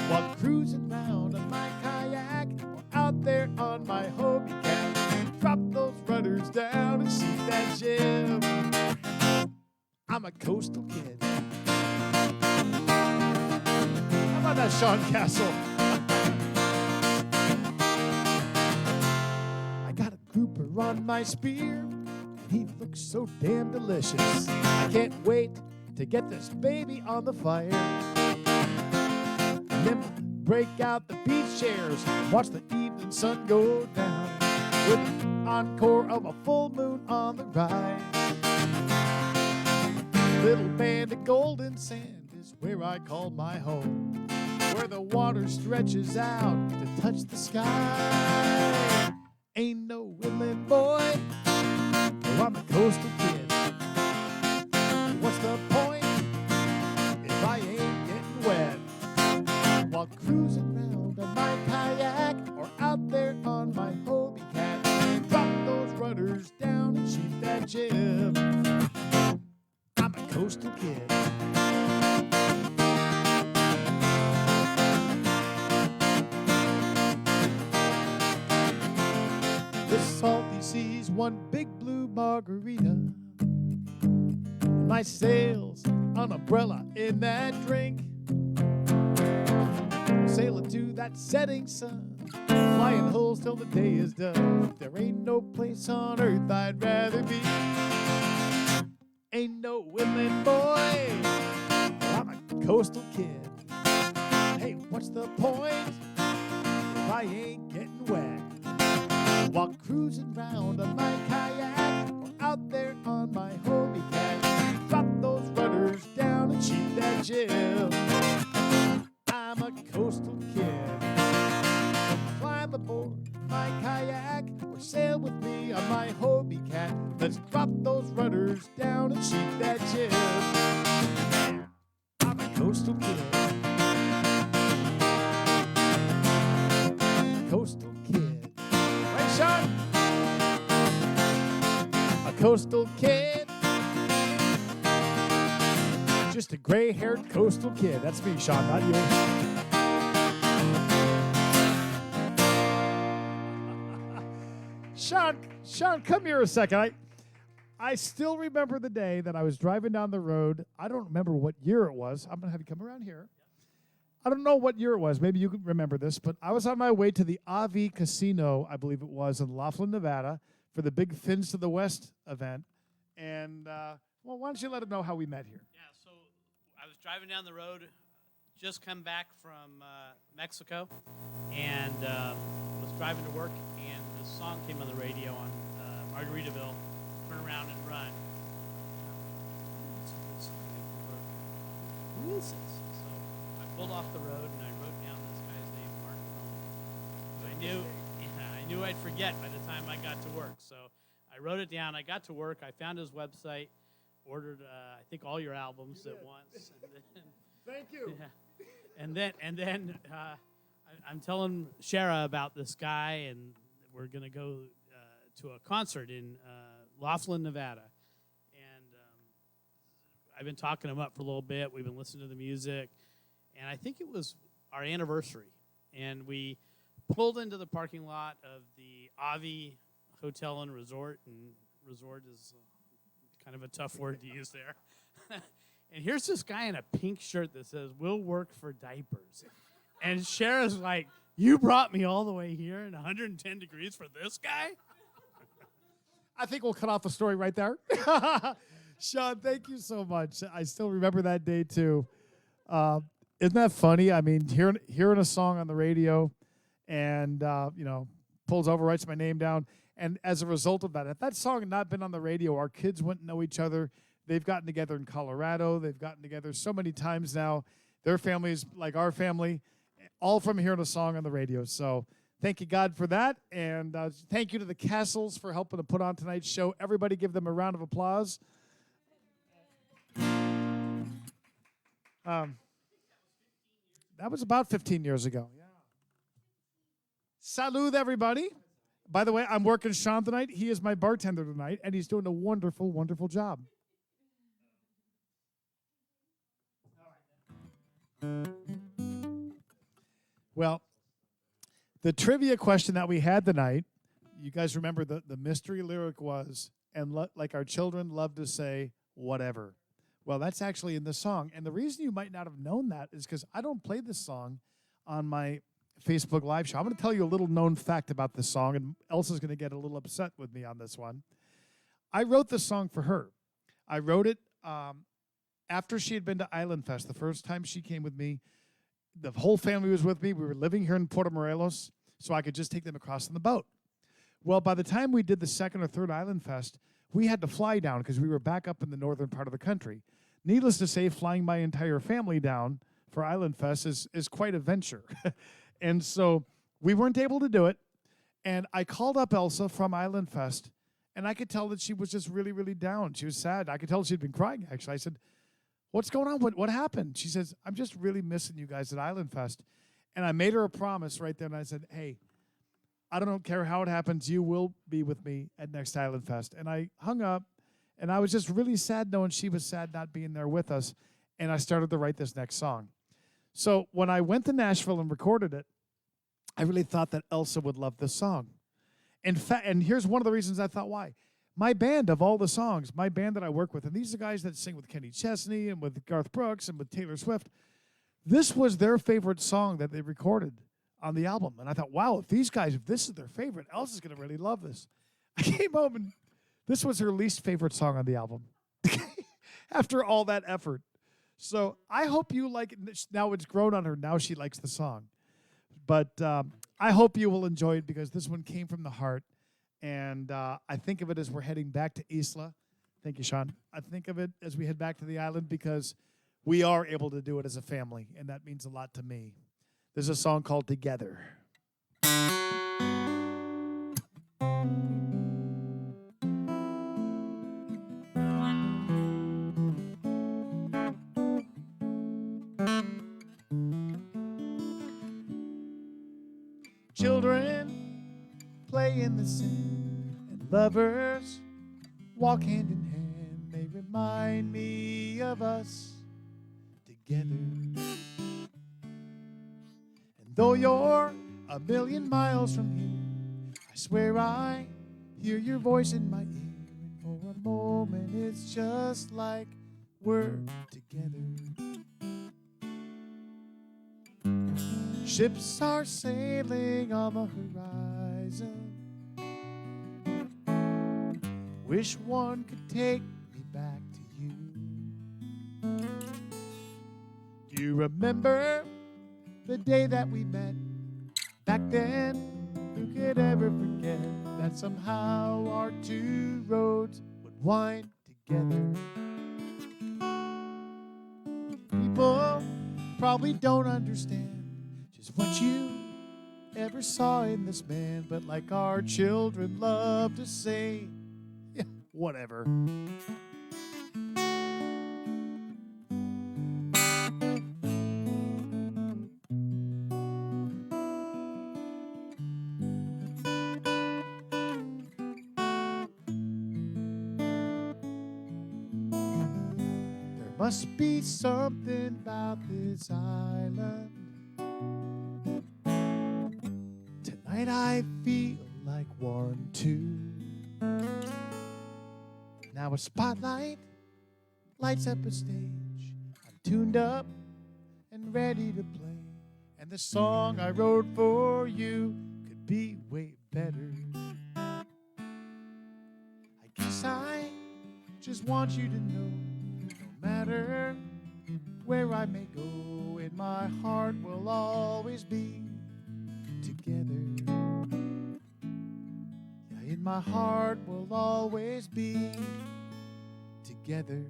While cruising round on my kayak or out there on my Hobie cat, drop those rudders down and see that ship. I'm a coastal kid. How about that, Sean Castle? I got a grouper on my spear, and he looks so damn delicious. I can't wait to get this baby on the fire. And then break out the beach chairs, watch the evening sun go down, with an encore of a full moon on the rise. Little band of golden sand is where I call my home, where the water stretches out to touch the sky. Ain't no woodland boy, oh, I'm a coastal kid. What's the point if I ain't getting wet? While cruising round on my kayak or out there on my Hobie cat, drop those rudders down and shoot that jib. I'm a coastal kid. The salty sea's one big blue margarita. My sails, an umbrella in that drink. Sailing to that setting sun, flying hulls till the day is done. There ain't no place on earth I'd rather be. Ain't no woodland boy, I'm a coastal kid. Hey, what's the point if I ain't getting wet? While cruising round on my kayak or out there on my Hobie cat, drop those rudders down and shoot that jib. I'm a coastal kid. Climb aboard my kayak or sail with me on my Hobie cat. Let's drop those rudders down and shoot that jib. I'm a coastal kid. Coastal kid. Right, Sean? A coastal kid. Just a gray-haired coastal kid. That's me, Sean, not you. Sean, come here a second. I still remember the day that I was driving down the road. I don't remember what year it was. I'm going to have you come around here. I don't know what year it was. Maybe you could remember this, but I was on my way to the Avi Casino, I believe it was, in Laughlin, Nevada, for the big Fins to the West event. And, well, why don't you let them know how we met here? Yeah, so I was driving down the road, just come back from Mexico, and was driving to work, and this song came on the radio on Margaritaville, Turn Around and Run. Who is this? So I pulled off the road, and I wrote down this guy's name, Mark Cohen. I knew I'd forget by the time I got to work, so I wrote it down. I got to work. I found his website, ordered, I think, all your albums at once. And then, Thank you. yeah. And then I'm telling Shara about this guy, and we're going to go to a concert in Laughlin, Nevada. And I've been talking him up for a little bit. We've been listening to the music. And I think it was our anniversary. And we pulled into the parking lot of the Avi Hotel and Resort. And resort is kind of a tough word to use there. And here's this guy in a pink shirt that says, "We'll work for diapers." And Shara's like, you brought me all the way here in 110 degrees for this guy? I think we'll cut off the story right there. Sean, thank you so much. I still remember that day, too. Isn't that funny? I mean, hearing a song on the radio and, pulls over, writes my name down. And as a result of that, if that song had not been on the radio, our kids wouldn't know each other. They've gotten together in Colorado. They've gotten together so many times now. Their families, like our family, all from hearing a song on the radio. So thank you, God, for that. And thank you to the Castles for helping to put on tonight's show. Everybody give them a round of applause. That was about 15 years ago. Yeah. Salud, everybody. By the way, I'm working Sean tonight. He is my bartender tonight, and he's doing a wonderful, wonderful job. Well, the trivia question that we had tonight, you guys remember the mystery lyric was, and like our children love to say, whatever. Well, that's actually in the song. And the reason you might not have known that is because I don't play this song on my Facebook Live show. I'm going to tell you a little known fact about this song, and Elsa's going to get a little upset with me on this one. I wrote this song for her. I wrote it after she had been to Island Fest. The first time she came with me, the whole family was with me. We were living here in Puerto Morelos, so I could just take them across on the boat. Well, by the time we did the second or third Island Fest, we had to fly down because we were back up in the northern part of the country. Needless to say, flying my entire family down for Island Fest is quite a venture. And so we weren't able to do it. And I called up Elsa from Island Fest, and I could tell that she was just really, really down. She was sad. I could tell she'd been crying, actually. I said, what's going on? What happened? She says, I'm just really missing you guys at Island Fest. And I made her a promise right there, and I said, hey, I don't care how it happens. You will be with me at next Island Fest. And I hung up, and I was just really sad knowing she was sad not being there with us. And I started to write this next song. So when I went to Nashville and recorded it, I really thought that Elsa would love this song. In fact, and here's one of the reasons I thought why. My band of all the songs, my band that I work with, and these are guys that sing with Kenny Chesney and with Garth Brooks and with Taylor Swift, this was their favorite song that they recorded on the album. And I thought, wow, if this is their favorite, Elsa's going to really love this. I came home and this was her least favorite song on the album after all that effort. So I hope you like it. Now it's grown on her. Now she likes the song. But I hope you will enjoy it because this one came from the heart. And I think of it as we're heading back to Isla. Thank you, Sean. I think of it as we head back to the island because we are able to do it as a family, and that means a lot to me. There's a song called Together. Children play in the sand, and lovers walk hand in hand. They remind me of us together. And though you're a million miles from here, I swear I hear your voice in my ear. And for a moment it's just like we're together. Ships are sailing on the horizon. Wish one could take me back to you. Do you remember the day that we met? Back then, who could ever forget that somehow our two roads would wind together? People probably don't understand just what you ever saw in this man, but like our children love to say, yeah, whatever. There must be something about this island. Tonight I feel like one too. Now a spotlight lights up a stage. I'm tuned up and ready to play. And the song I wrote for you could be way better. I guess I just want you to know, no matter where I may go, in my heart we'll always be together. Yeah, in my heart we'll always be together.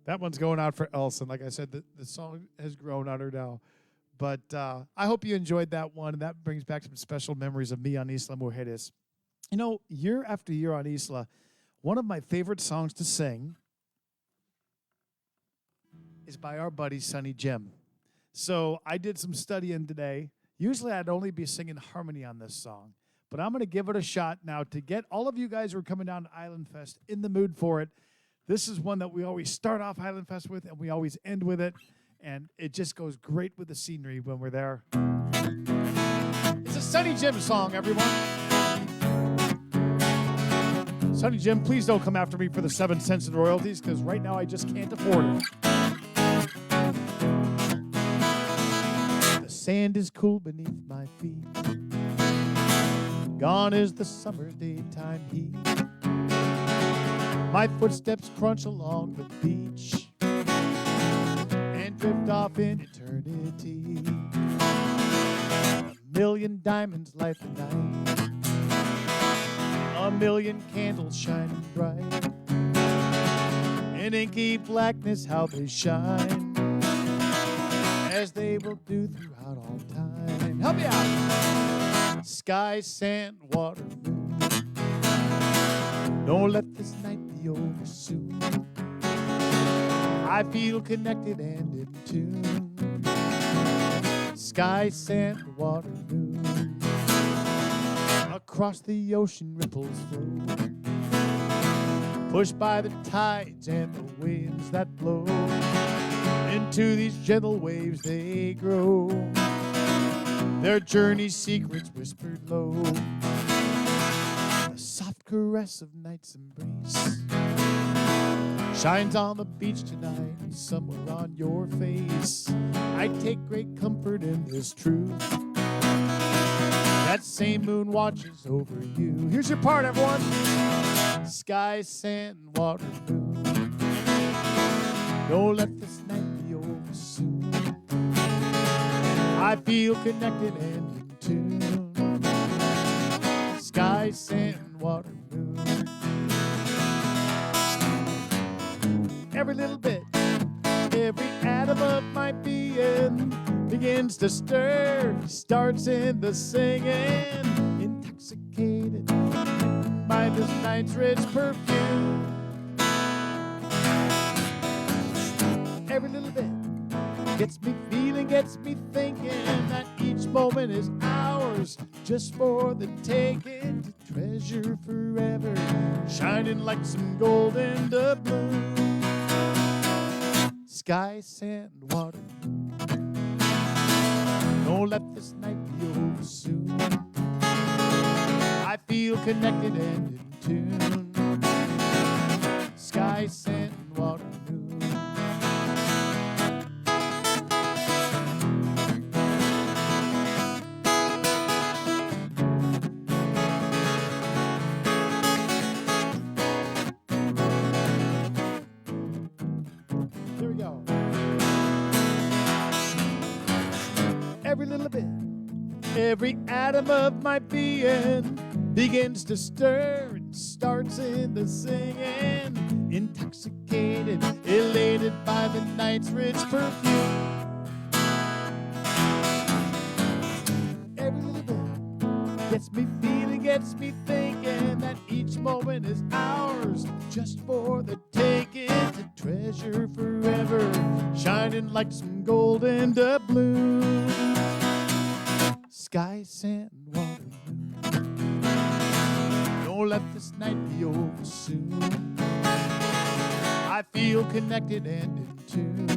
That one's going out for Elson. Like I said, the song has grown on her now. But I hope you enjoyed that one. And that brings back some special memories of me on Isla Mujeres. You know, year after year on Isla, one of my favorite songs to sing is by our buddy Sonny Jim. So I did some studying today. Usually I'd only be singing harmony on this song. But I'm going to give it a shot now to get all of you guys who are coming down to Island Fest in the mood for it. This is one that we always start off Island Fest with, and we always end with it. And it just goes great with the scenery when we're there. It's a Sonny Jim song, everyone. Sonny Jim, please don't come after me for the 7 cents in royalties, because right now I just can't afford it. The sand is cool beneath my feet. Gone is the summer daytime heat. My footsteps crunch along the beach and drift off in eternity. A million diamonds light the night, a million candles shining bright. In inky blackness how they shine, as they will do throughout all time. Help me out! Sky, sand, water, moon. Don't let this night be over soon. I feel connected and in tune. Sky, sand, water, moon. Across the ocean ripples flow, pushed by the tides and the winds that blow. Into these gentle waves they grow, their journey's secrets whispered low. The soft caress of night's embrace shines on the beach tonight and somewhere on your face. I take great comfort in this truth. That same moon watches over you. Here's your part, everyone. Sky, sand, water, moon. Don't let this night be over soon. I feel connected and in tune. Sky, sand, water, moon. Every little bit, every atom of my being begins to stir, starts in the singing, intoxicated by this night's rich perfume. Every little bit gets me feeling, gets me thinking that each moment is ours, just for the taking, to treasure forever, shining like some golden doubloon. Sky, sand, water, moon. Don't let this night be over soon. I feel connected and in tune. Sky, sand, water, moon. Here we go. Every little bit, every atom of my being begins to stir and starts in the singing, intoxicated, elated by the night's rich perfume. Every little bit gets me feeling, gets me thinking that each moment is ours, just for the taking, to treasure forever, shining like some golden doubloon. Sky, sand, water, moon. Don't let this night be over soon. I feel connected and in tune.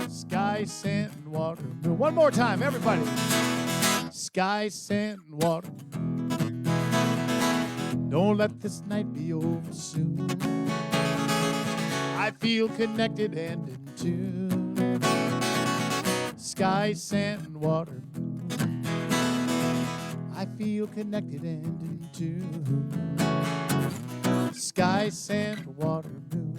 Sky, sand, and water, moon. One more time, everybody. Sky, sand, and water. Don't let this night be over soon. I feel connected and in tune. Sky, sand, and water, moon. I feel connected and in tune. Sky, sand, water, moon.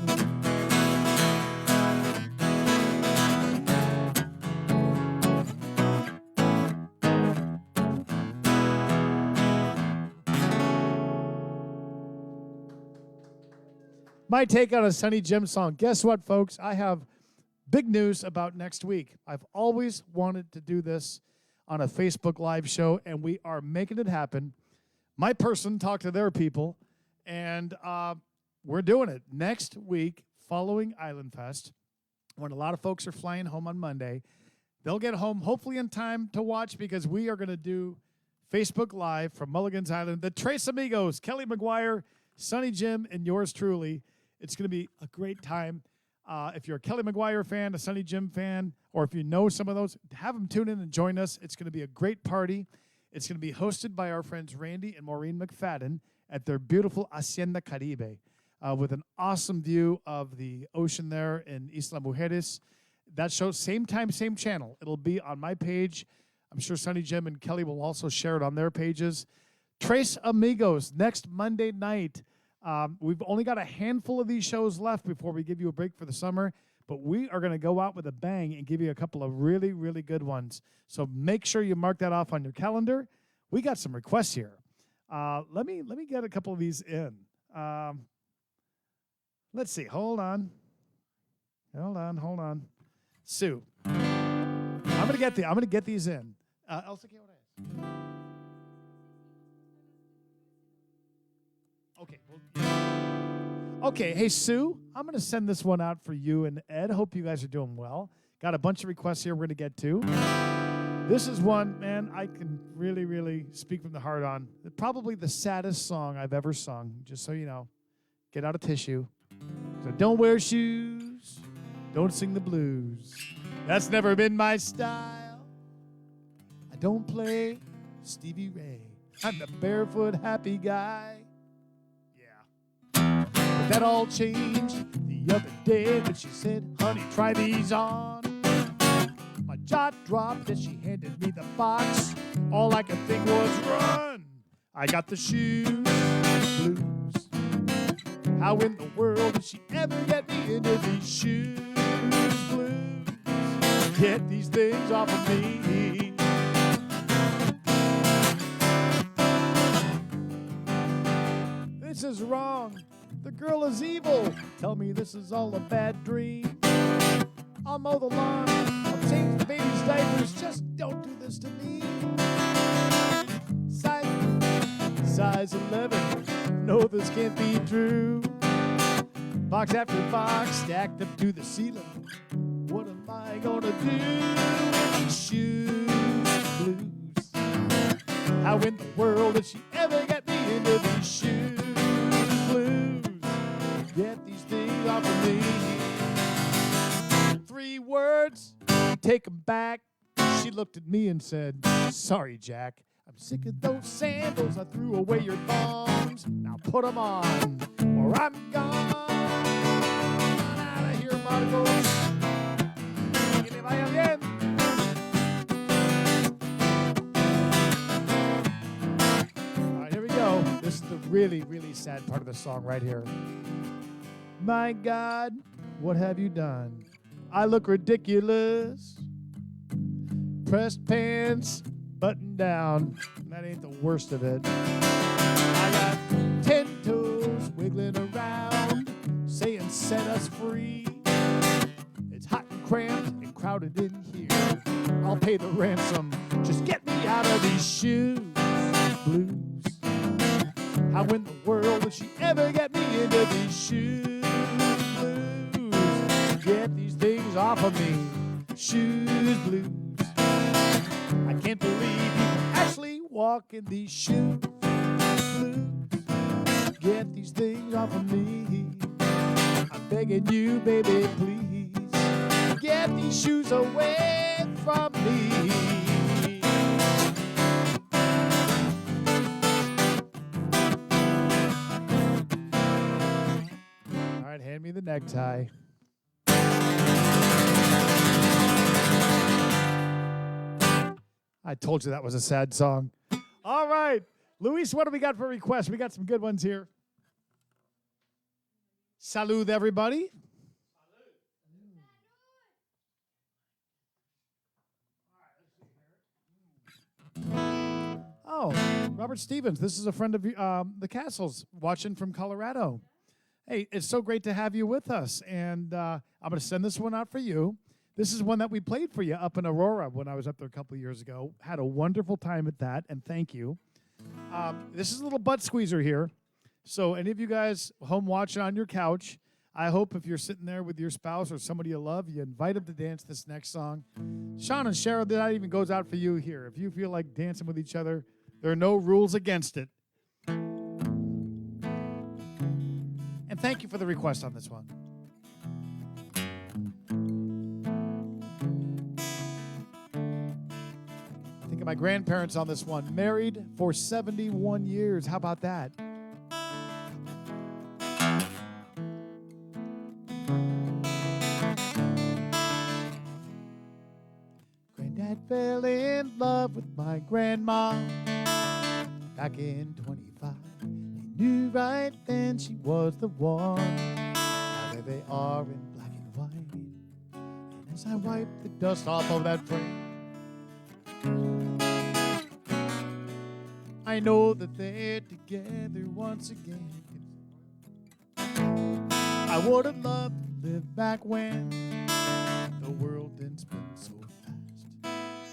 My take on a Sonny Jim song. Guess what, folks? I have big news about next week. I've always wanted to do this on a Facebook Live show, and we are making it happen. My person talked to their people, and we're doing it next week following Island Fest, when a lot of folks are flying home on Monday. They'll get home hopefully in time to watch, because we are going to do Facebook Live from Mulligan's Island. The Tres Amigos, Kelly McGuire, Sonny Jim, and yours truly. It's going to be a great time. If you're a Kelly McGuire fan, a Sonny Jim fan, or if you know some of those, have them tune in and join us. It's going to be a great party. It's going to be hosted by our friends Randy and Maureen McFadden at their beautiful Hacienda Caribe, with an awesome view of the ocean there in Isla Mujeres. That show, same time, same channel. It'll be on my page. I'm sure Sonny Jim and Kelly will also share it on their pages. Tres Amigos, next Monday night. We've only got a handful of these shows left before we give you a break for the summer, but we are going to go out with a bang and give you a couple of really, really good ones. So make sure you mark that off on your calendar. We got some requests here. Let me get a couple of these in. Let's see. Hold on. Sue, I'm gonna get these in. Elsa, ¿qué hora es? Okay. Okay. Hey, Sue, I'm going to send this one out for you and Ed. Hope you guys are doing well. Got a bunch of requests here we're going to get to. This is one, man, I can really, really speak from the heart on. Probably the saddest song I've ever sung, just so you know. Get out a tissue. So don't wear shoes. Don't sing the blues. That's never been my style. I don't play Stevie Ray. I'm the barefoot happy guy. But that all changed the other day when she said, honey, try these on. My jaw dropped as she handed me the box. All I could think was run. I got the shoes blues. How in the world did she ever get me into these shoes blues? Get these things off of me. This is wrong. The girl is evil. Tell me this is all a bad dream. I'll mow the lawn. I'll change the baby's diapers. Just don't do this to me. Size 11. No, this can't be true. Box after box stacked up to the ceiling. What am I gonna do with these shoes blues? How in the world did she ever get me into these shoes blues? Get these things off of me. 3 words, take them back. She looked at me and said, sorry, Jack. I'm sick of those sandals. I threw away your thongs. Now put them on, or I'm gone. Out of here, Marcos. Que le vaya bien. All right, here we go. This is the really, really sad part of the song right here. My God, what have you done? I look ridiculous. Pressed pants, button down. That ain't the worst of it. I got 10 toes wiggling around, saying set us free. It's hot and cramped and crowded in here. I'll pay the ransom. Just get me out of these shoes blues. How in the world did she ever get me into these shoes blues? Get these things off of me. Shoes blues. I can't believe you can actually walk in these shoes blues. Get these things off of me. I'm begging you, baby, please get these shoes away from me. All right, hand me the necktie. I told you that was a sad song. All right, Luis, what do we got for requests? We got some good ones here. Salud, everybody. Oh, Robert Stevens. This is a friend of the Castles watching from Colorado. Hey, it's so great to have you with us. And I'm going to send this one out for you. This is one that we played for you up in Aurora when I was up there a couple of years ago. Had a wonderful time at that, and thank you. This is a little butt squeezer here. So any of you guys home watching on your couch, I hope if you're sitting there with your spouse or somebody you love, you invite them to dance this next song. Sean and Cheryl, that even goes out for you here. If you feel like dancing with each other, there are no rules against it. And thank you for the request on this one. Think of my grandparents on this one. Married for 71 years. How about that? Granddad fell in love with my grandma back in 25. He knew right then she was the one. Now there they are in black and white. And as I wipe the dust off of that frame, I know that they're together once again. I would have loved to live back when the world didn't spin so fast.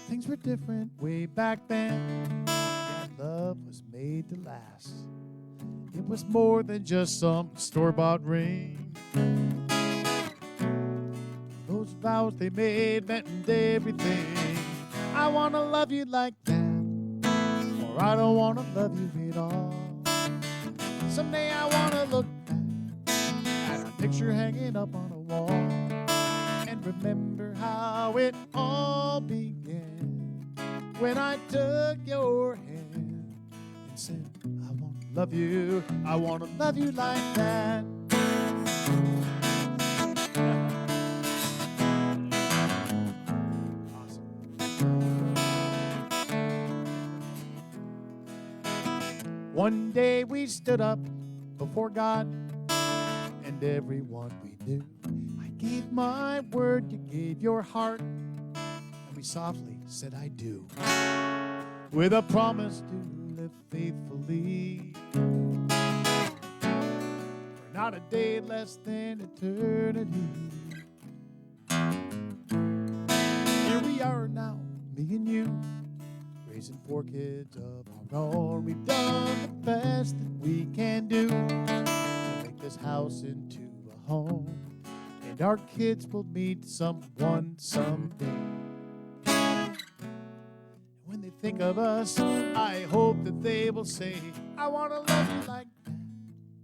Things were different way back then. That love was made to last. It was more than just some store-bought ring. Those vows they made meant everything. I want to love you like that, or I don't want to love you at all. Someday I want to look back at our picture hanging up on a wall and remember how it all began when I took your hand and said, I want to love you, I want to love you like that. One day we stood up before God and everyone we knew. I gave my word, you gave your heart, and we softly said I do, with a promise to live faithfully for not a day less than eternity. Here we are now, me and you, raising 4 kids of our own. We've done the best that we can do to make this house into a home, and our kids will meet someone someday. When they think of us, I hope that they will say, I want to love you like that,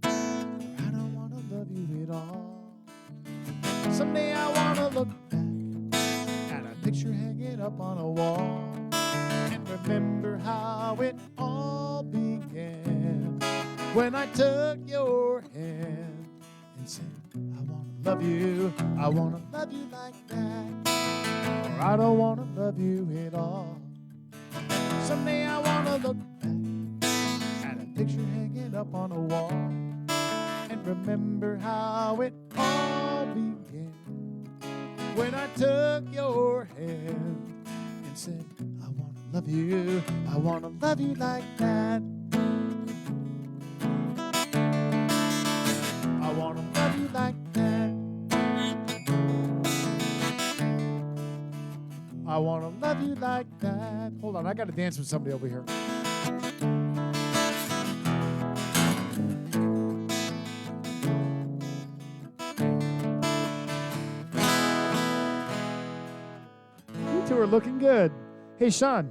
or I don't want to love you at all. Someday I want to look back at a picture hanging up on a wall and remember how it all began when I took your hand and said, I want to love you, I want to love you like that, or I don't want to love you at all. Someday I want to look back at a picture hanging up on a wall and remember how it all began when I took your hand and said, I want to love you, I want to love you like that. I want to love you like that. I want to love you like that. Hold on, I got to dance with somebody over here. You two are looking good. Hey, Sean,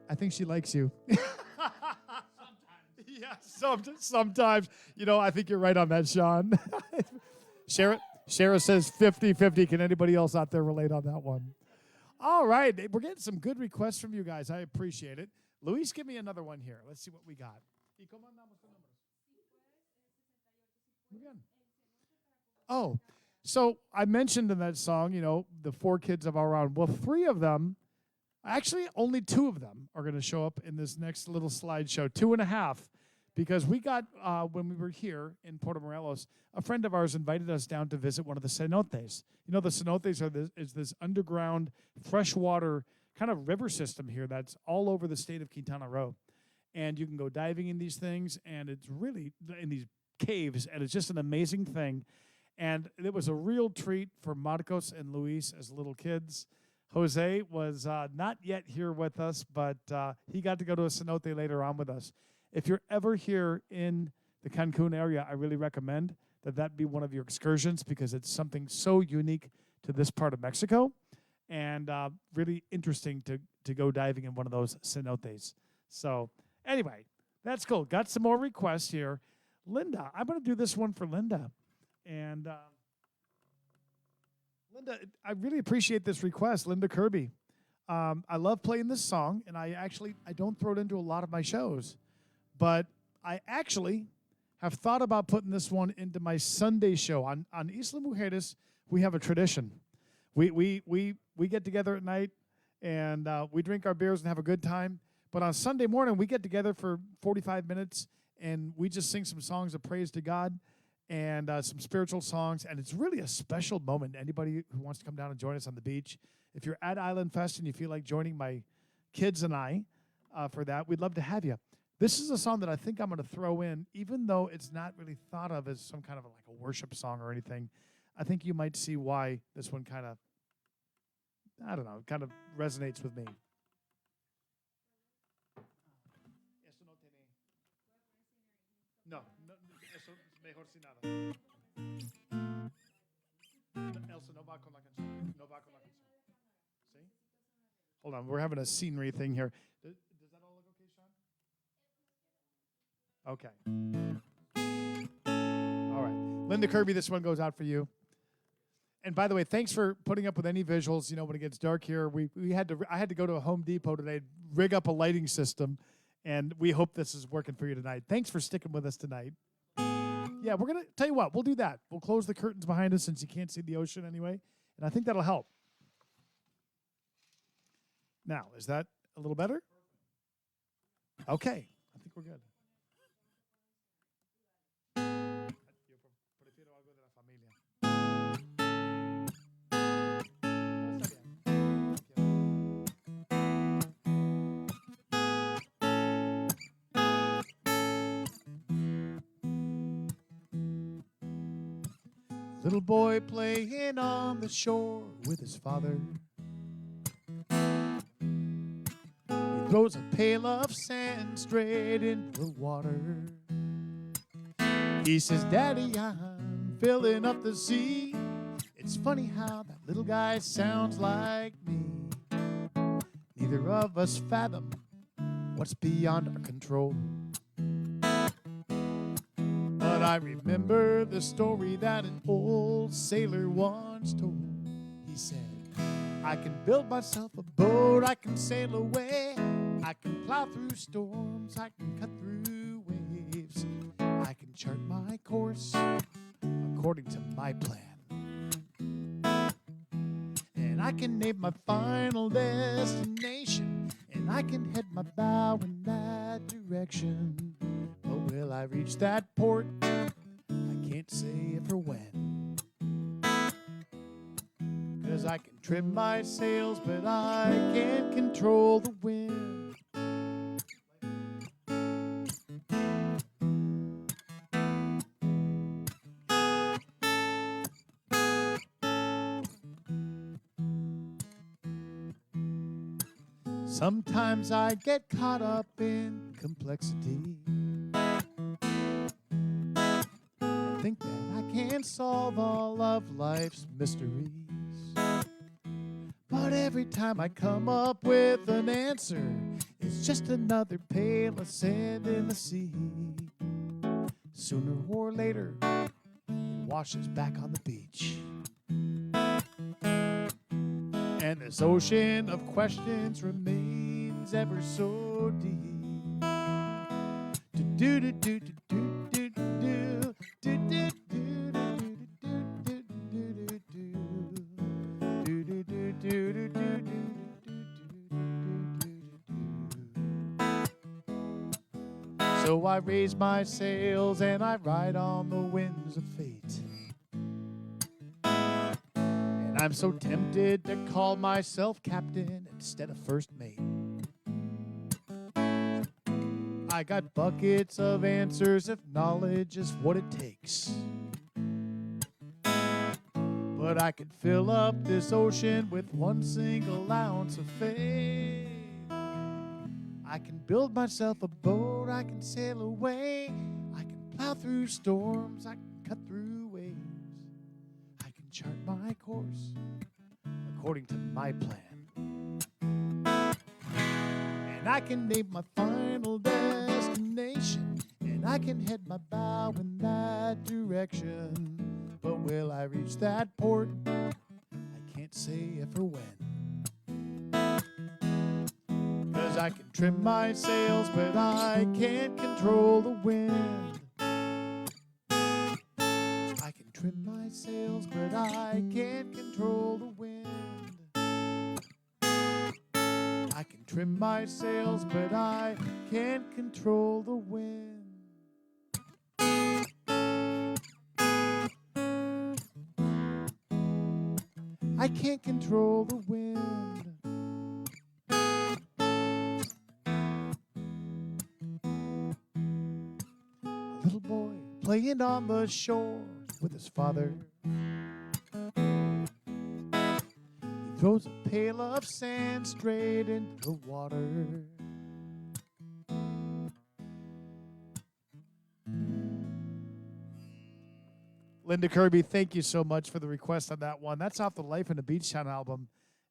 I think she likes you. Yeah, sometimes. You know, I think you're right on that, Sean. Share it. Shara says 50-50. Can anybody else out there relate on that one? All right. We're getting some good requests from you guys. I appreciate it. Luis, give me another one here. Let's see what we got. Oh, so I mentioned in that song, the 4 kids of our round. Well, 3 of them, actually only 2 of them are going to show up in this next little slideshow. 2.5, because we got, when we were here in Puerto Morelos, a friend of ours invited us down to visit one of the cenotes. The cenotes is this underground freshwater kind of river system here that's all over the state of Quintana Roo. And you can go diving in these things, and it's really in these caves, and it's just an amazing thing. And it was a real treat for Marcos and Luis as little kids. Jose was not yet here with us, but he got to go to a cenote later on with us. If you're ever here in the Cancun area, I really recommend that be one of your excursions, because it's something so unique to this part of Mexico, and really interesting to go diving in one of those cenotes. So anyway, that's cool. Got some more requests here. Linda, I'm going to do this one for Linda. And Linda, I really appreciate this request, Linda Kirby. I love playing this song, and I don't throw it into a lot of my shows, but I actually have thought about putting this one into my Sunday show. On Isla Mujeres, we have a tradition. We get together at night, and we drink our beers and have a good time. But on Sunday morning, we get together for 45 minutes, and we just sing some songs of praise to God, and some spiritual songs, and it's really a special moment. Anybody who wants to come down and join us on the beach, if you're at Island Fest and you feel like joining my kids and I for that, we'd love to have you. This is a song that I think I'm going to throw in, even though it's not really thought of as some kind of like a worship song or anything. I think you might see why this one kind of resonates with me. No, eso es mejor sin nada. Elsa no va con la canción. No va con la canción. See? Hold on, we're having a scenery thing here. Does that all look okay, Sean? Okay. All right. Linda Kirby, this one goes out for you. And by the way, thanks for putting up with any visuals. When it gets dark here, I had to go to a Home Depot today, rig up a lighting system. And we hope this is working for you tonight. Thanks for sticking with us tonight. Yeah, we're going to tell you what, we'll do that. We'll close the curtains behind us since you can't see the ocean anyway. And I think that'll help. Now, is that a little better? Okay, I think we're good. Little boy playing on the shore with his father. He throws a pail of sand straight into the water. He says, Daddy, I'm filling up the sea. It's funny how that little guy sounds like me. Neither of us fathom what's beyond our control. But I remember the story that an old sailor once told. He said, I can build myself a boat, I can sail away, I can plow through storms, I can cut through waves, I can chart my course according to my plan. And I can name my final destination, and I can head my bow in that direction. But will I reach that port? I can't say if or when. 'Cause I can trim my sails, but I can't control the wind. Sometimes I get caught up in complexity. I think that I can solve all of life's mysteries. But every time I come up with an answer, it's just another pail of sand in the sea. Sooner or later, it washes back on the beach. And this ocean of questions remains ever so deep. So I raise my sails and I ride on the winds of fate. And I'm so tempted to call myself captain instead of first mate. I got buckets of answers if knowledge is what it takes. But I can fill up this ocean with one single ounce of faith. I can build myself a boat, I can sail away, I can plow through storms, I can cut through waves. I can chart my course according to my plan. And I can name my final destination, and I can head my bow in that direction. But will I reach that port? I can't say if or when. 'Cause I can trim my sails, but I can't control the wind. I can trim my sails, but I can't control the wind. I can trim my sails, but I can't control the wind. I can't control the wind. A little boy playing on the shore with his father. He throws a pail of sand straight into the water. Linda Kirby, thank you so much for the request on that one. That's off the Life in the Beach Town album,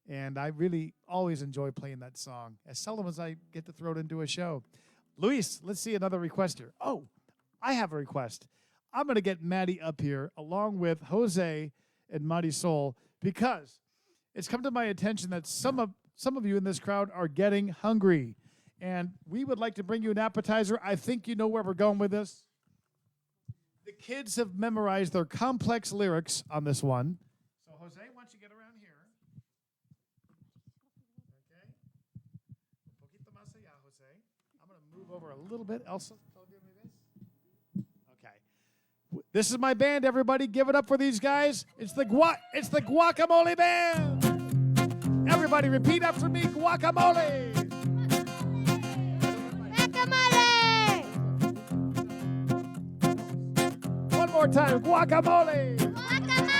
and I really always enjoy playing that song, as seldom as I get to throw it into a show. Luis, let's see another request here. Oh, I have a request. I'm going to get Maddie up here along with Jose and Maddie Soul, because it's come to my attention that some of you in this crowd are getting hungry, and we would like to bring you an appetizer. I think you know where we're going with this. The kids have memorized their complex lyrics on this one. So, Jose, why don't you get around here? Okay. Un poquito más allá, Jose. I'm going to move over a little bit. Elsa, give me this. Okay. This is my band, everybody. Give it up for these guys. It's the Guacamole Band. Everybody repeat after me, Guacamole. One more time, guacamole! Guacamole!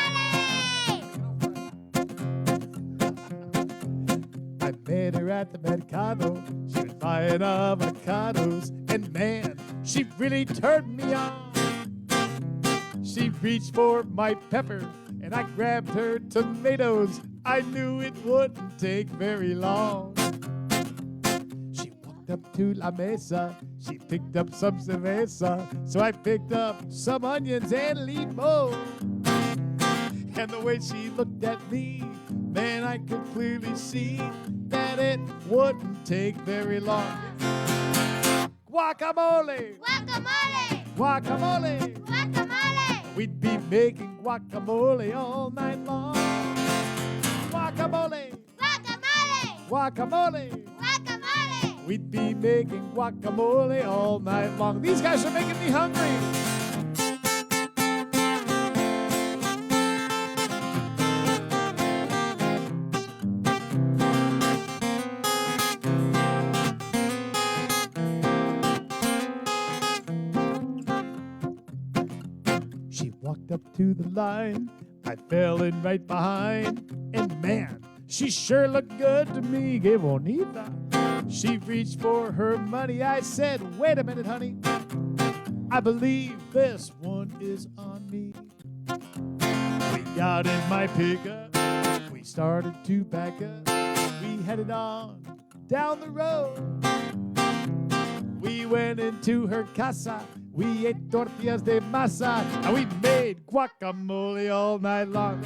I met her at the Mercado. She was buying avocados, and man, she really turned me on. She reached for my pepper, and I grabbed her tomatoes. I knew it wouldn't take very long. She walked up to La Mesa. She picked up some cerveza, so I picked up some onions and limon. And the way she looked at me, man, I could clearly see that it wouldn't take very long. Guacamole! Guacamole! Guacamole! Guacamole! We'd be making guacamole all night long. Guacamole! Guacamole! Guacamole! Guacamole! We'd be making guacamole all night long. These guys are making me hungry. She walked up to the line. I fell in right behind. And man, she sure looked good to me. Que bonita. She reached for her money. I said, wait a minute, honey. I believe this one is on me. We got in my pickup. We started to back up. We headed on down the road. We went into her casa. We ate tortillas de masa. And we made guacamole all night long.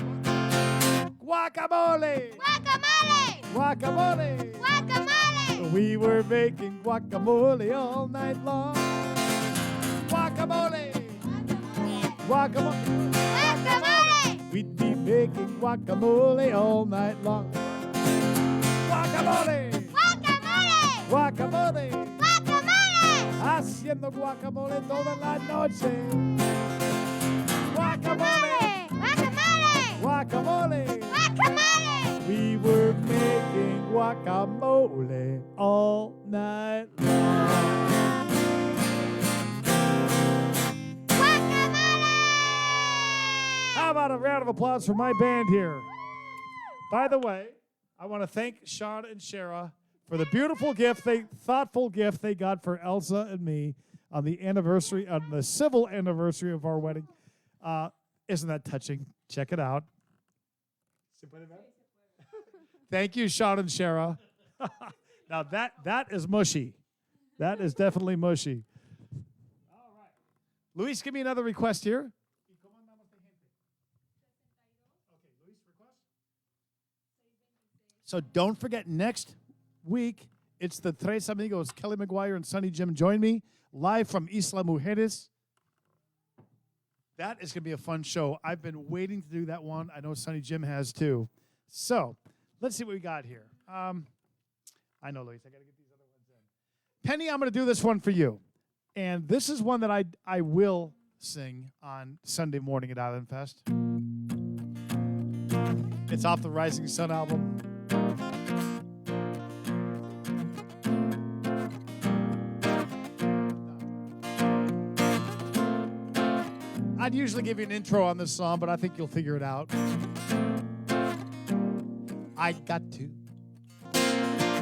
Guacamole! Guacamole! Guacamole! Guacamole! We were making guacamole all night long. Guacamole! Guacamole! Guacamole! We'd be making guacamole all night long. Guacamole! Guacamole! Guacamole! Guacamole! Haciendo guacamole toda la noche. Guacamole! Guacamole! Guacamole! Guacamole! We were making guacamole all night long. How about a round of applause for my band here? By the way, I want to thank Sean and Shara for the beautiful gift, thoughtful gift they got for Elsa and me on the anniversary, on the civil anniversary of our wedding. Isn't that touching? Check it out. Thank you, Sean and Shara. Now that is mushy. That is definitely mushy. All right. Luis, give me another request here. So don't forget, next week, it's the Tres Amigos. Kelly McGuire and Sonny Jim join me live from Isla Mujeres. That is going to be a fun show. I've been waiting to do that one. I know Sonny Jim has too. So let's see what we got here. I know, Luis. I got to get these other ones in. Penny, I'm going to do this one for you. And this is one that I will sing on Sunday morning at Island Fest. It's off the Rising Sun album. I'd usually give you an intro on this song, but I think you'll figure it out. I got to.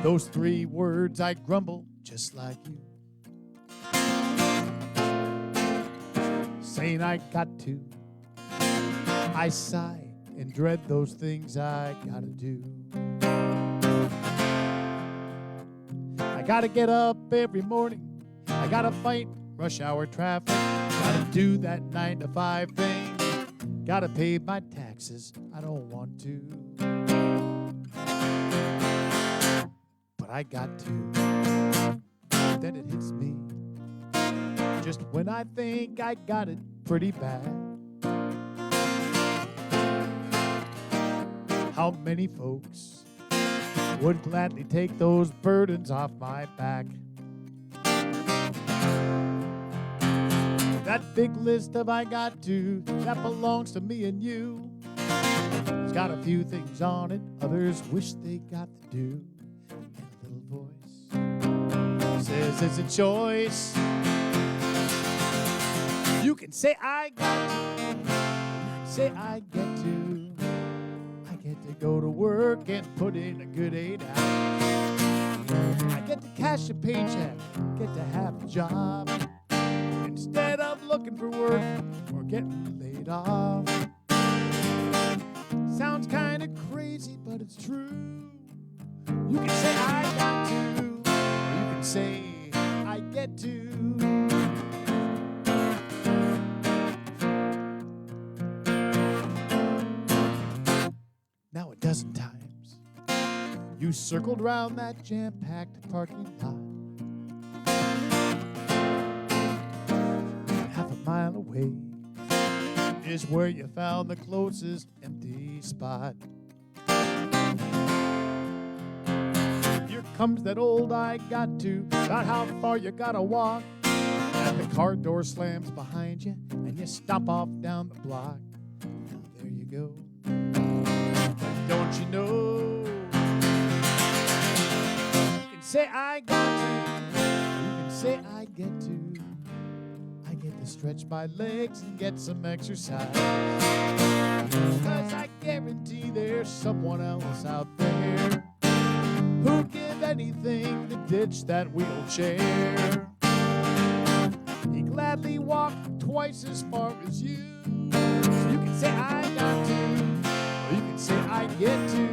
Those 3 words I grumble just like you. Saying I got to. I sigh and dread those things I gotta do. I gotta get up every morning. I gotta fight rush hour traffic. Gotta do that 9 to 5 thing. Gotta pay my taxes. I don't want to, but I got to. Then it hits me just when I think I got it pretty bad. How many folks would gladly take those burdens off my back? That big list of I got to, that belongs to me and you. It's got a few things on it, others wish they got to do. And a little voice says it's a choice. You can say I got to, you can say I get to. I get to go to work and put in a good 8 hours. I get to cash a paycheck, get to have a job. Instead of looking for work or getting laid off. Sounds kind of crazy, but it's true. You can say I got to, or you can say I get to. Now a dozen times you circled round that jam-packed parking lot. Mile away is where you found the closest empty spot. Here comes that old I got to, about how far you gotta walk. And the car door slams behind you, and you stomp off down the block. Now there you go. But don't you know? You can say I got to, you can say I get to. Get to stretch my legs and get some exercise. 'Cause I guarantee there's someone else out there who'd give anything to ditch that wheelchair. He'd gladly walk twice as far as you. So you can say I got to, or you can say I get to.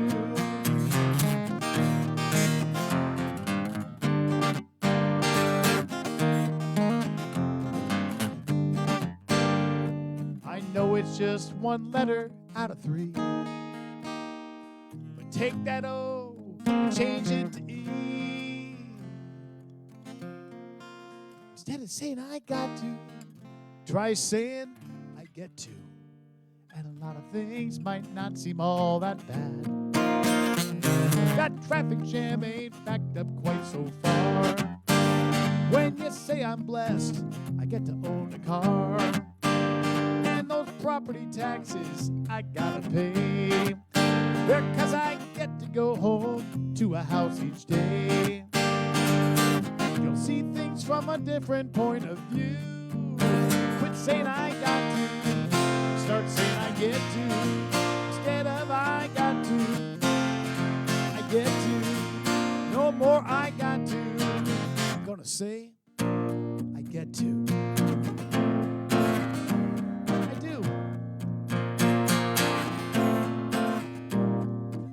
know it's just one letter out of three. But take that O and change it to E. Instead of saying I got to, try saying I get to. And a lot of things might not seem all that bad. That traffic jam ain't backed up quite so far. When you say I'm blessed, I get to own a car. And those property taxes I gotta pay. Because I get to go home to a house each day. You'll see things from a different point of view. Quit saying I got to, start saying I get to. Instead of I got to, I get to. No more I got to. I'm gonna say I get to. I do.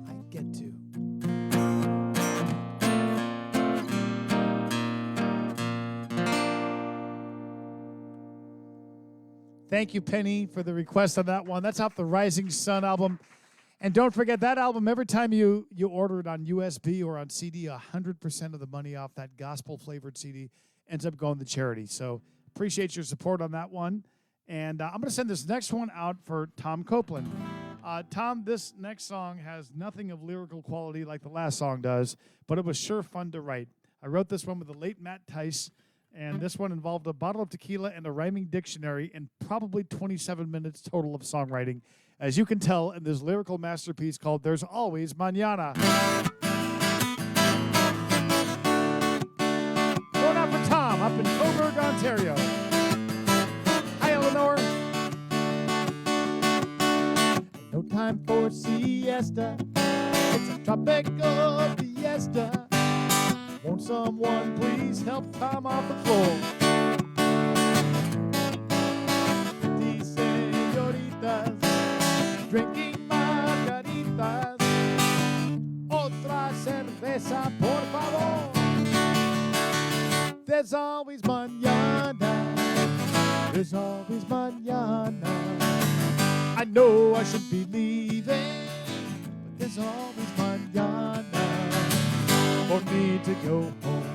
I get to. Thank you, Penny, for the request on that one. That's off the Rising Sun album. And don't forget that album, every time you order it on USB or on CD, 100% of the money off that gospel-flavored CD ends up going to charity. So appreciate your support on that one. And I'm going to send this next one out for Tom Copeland. Tom, this next song has nothing of lyrical quality like the last song does, but it was sure fun to write. I wrote this one with the late Matt Tice, and this one involved a bottle of tequila and a rhyming dictionary and probably 27 minutes total of songwriting, as you can tell in this lyrical masterpiece called There's Always Mañana. Going out for Tom up in Coburg, Ontario. Hi, Eleanor. No time for siesta. It's a tropical fiesta. Won't someone please help Tom off the floor? 50 señoritas drinking margaritas. Otra cerveza, por favor. There's always mañana. There's always mañana. I know I should be leaving, but there's always mañana for me to go home.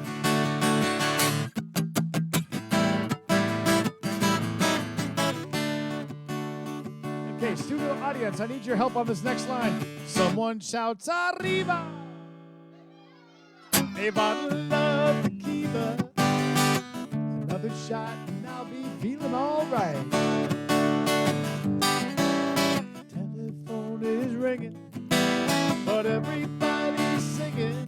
Okay, studio audience, I need your help on this next line. Someone shouts, arriba! A bottle of tequila. Another shot and I'll be feeling all right. Telephone is ringing, but everybody's singing.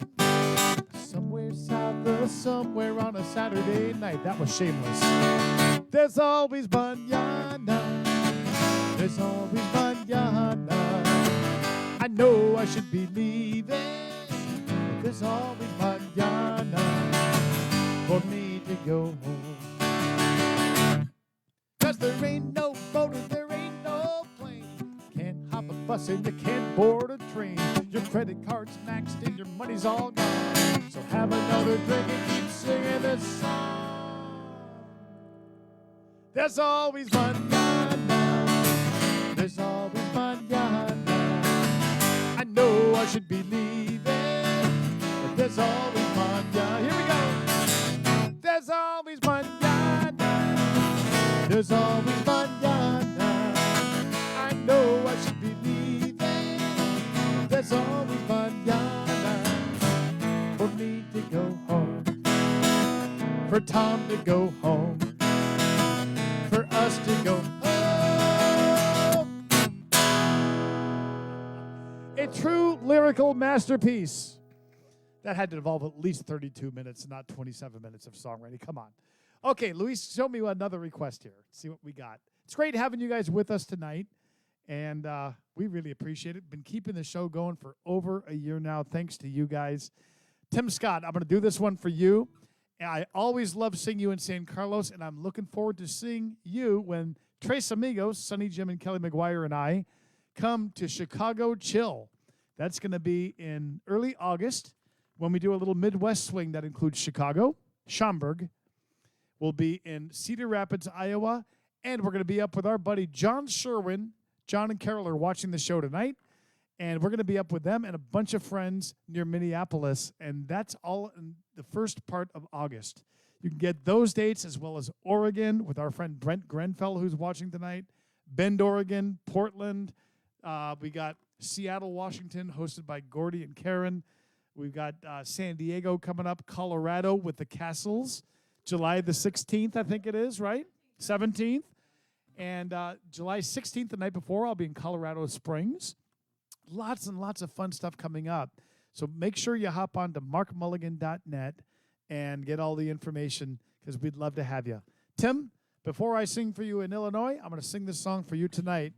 Somewhere south of somewhere on a Saturday night. That was shameless. There's always mañana. There's always mañana. I know I should be leaving, but there's always mañana for me to go home. 'Cause there ain't no boat and there ain't no plane. Can't hop a bus and you can't board a train. Your credit card's maxed and your money's all gone. So have another drink and keep singing this song. There's always mañana. There's always mañana. I know I should be leaving, but there's always mañana. Here we go. There's always mañana. There's always mañana. I know I should be leaving. There's always mañana for me to go home, for Tom to go home, for us to go home. A true lyrical masterpiece. That had to involve at least 32 minutes, not 27 minutes of songwriting. Come on. Okay, Luis, show me another request here. See what we got. It's great having you guys with us tonight, and we really appreciate it. Been keeping the show going for over a year now, thanks to you guys. Tim Scott, I'm going to do this one for you. I always love seeing you in San Carlos, and I'm looking forward to seeing you when Tres Amigos, Sonny Jim and Kelly McGuire and I, come to Chicago Chill. That's going to be in early August when we do a little Midwest swing that includes Chicago, Schaumburg. We'll be in Cedar Rapids, Iowa, And we're going to be up with our buddy John Sherwin. John and Carol are watching the show tonight. And we're going to be up with them and a bunch of friends near Minneapolis. And that's all in the first part of August. You can get those dates as well as Oregon with our friend Brent Grenfell, who's watching tonight. Bend, Oregon, Portland. We got Seattle, Washington, hosted by Gordy and Karen. We've got San Diego coming up, Colorado with the Castles. July the 16th, I think it is, right? 17th. And July 16th, the night before, I'll be in Colorado Springs. Lots and lots of fun stuff coming up. So make sure you hop on to markmulligan.net and get all the information because we'd love to have you. Tim, before I sing for you in Illinois, I'm going to sing this song for you tonight.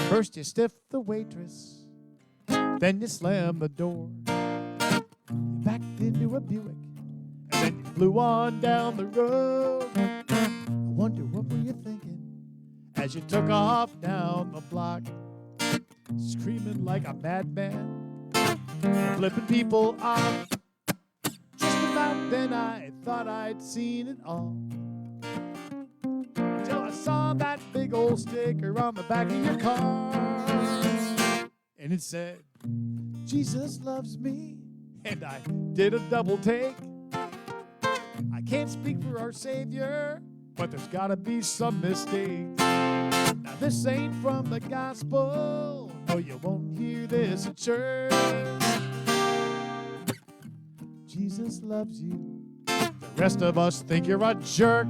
First you stiff the waitress, then you slam the door. You backed into a Buick, and then you flew on down the road. I wonder what were you thinking as you took off down the block, screaming like a madman, flipping people off. Just about then I thought I'd seen it all, until I saw that big old sticker on the back of your car. And it said, Jesus loves me. And I did a double take. I can't speak for our Savior, but there's gotta be some mistake. Now this ain't from the gospel. No, you won't hear this at church. Jesus loves you. The rest of us think you're a jerk.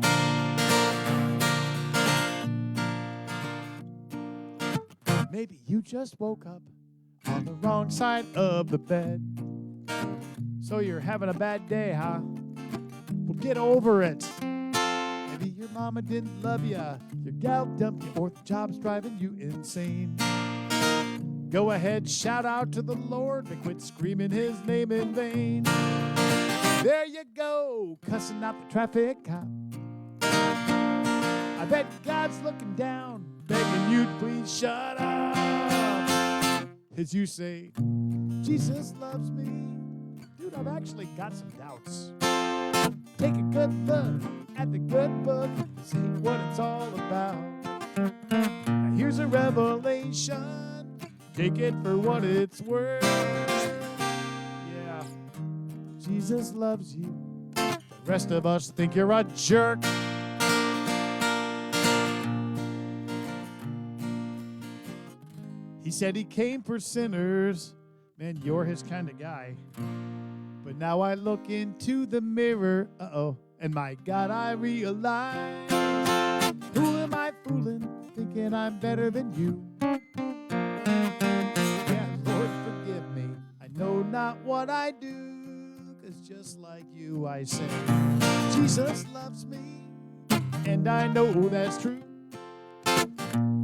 Maybe you just woke up on the wrong side of the bed. So you're having a bad day, huh? Well, get over it. Maybe your mama didn't love you, your gal dumped you, or the job's driving you insane. Go ahead, shout out to the Lord, but quit screaming his name in vain. There you go, cussing out the traffic cop. I bet God's looking down, begging you to please shut up. As you say, Jesus loves me. Dude, I've actually got some doubts. Take a good look at the good book, see what it's all about. Now here's a revelation, take it for what it's worth. Yeah, Jesus loves you. The rest of us think you're a jerk. He said he came for sinners. Man, you're his kind of guy. But now I look into the mirror, and my God, I realize, who am I fooling, thinking I'm better than you? Yeah, Lord, forgive me. I know not what I do, 'cause just like you, I say, Jesus loves me, and I know that's true.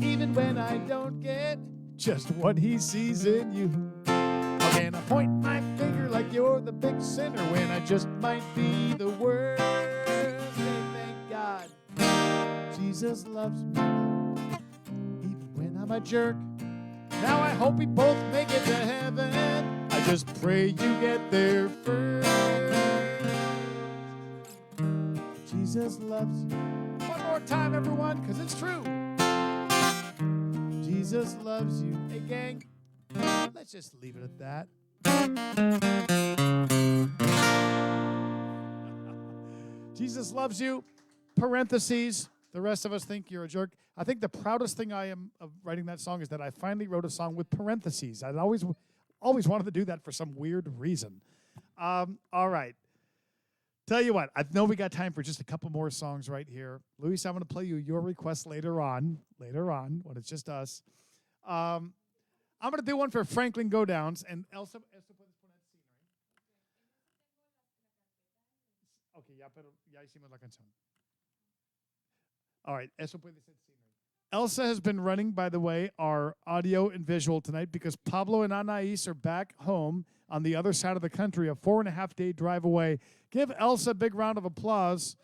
Even when I don't get just what he sees in you. How can I point my finger like you're the big sinner when I just might be the worst? Say thank God, Jesus loves me, even when I'm a jerk. Now I hope we both make it to heaven. I just pray you get there first. Jesus loves you. One more time, everyone, because it's true. Jesus loves you. Hey, gang, let's just leave it at that. Jesus loves you. Parentheses. The rest of us think you're a jerk. I think the proudest thing I am of writing that song is that I finally wrote a song with parentheses. I'd always wanted to do that for some weird reason. All right. Tell you what, I know we got time for just a couple more songs right here. Luis, I'm going to play you your request later on, when it's just us. I'm going to do one for Franklin Godowns, and Elsa puedes poner scenery. Okay, ya hicimos la canción. All right, eso puede ser scenery. Elsa has been running, by the way, our audio and visual tonight because Pablo and Anais are back home on the other side of the country, a 4.5-day drive away. Give Elsa a big round of applause.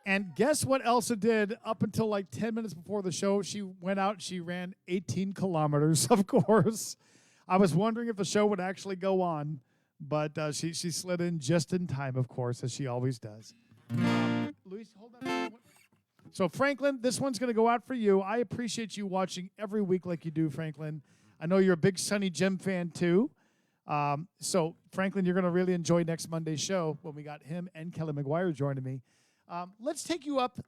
And guess what Elsa did up until like 10 minutes before the show? She went out and she ran 18 kilometers, of course. I was wondering if the show would actually go on, but she slid in just in time, of course, as she always does. Luis, hold on. So, Franklin, this one's going to go out for you. I appreciate you watching every week like you do, Franklin. I know you're a big Sonny Jim fan, too. So, Franklin, you're going to really enjoy next Monday's show when we got him and Kelly McGuire joining me. Let's take you up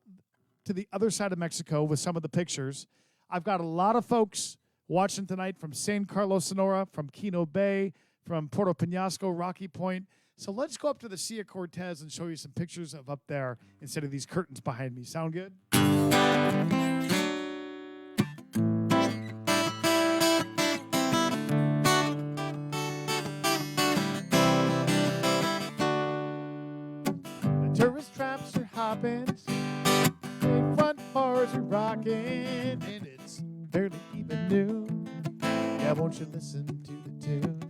to the other side of Mexico with some of the pictures. I've got a lot of folks watching tonight from San Carlos, Sonora, from Quino Bay, from Puerto Penasco, Rocky Point. So let's go up to the Sea of Cortez and show you some pictures of up there instead of these curtains behind me. Sound good? Tourist traps are hopping, big front bars are rocking, and it's barely even noon. Yeah, won't you listen to the tunes?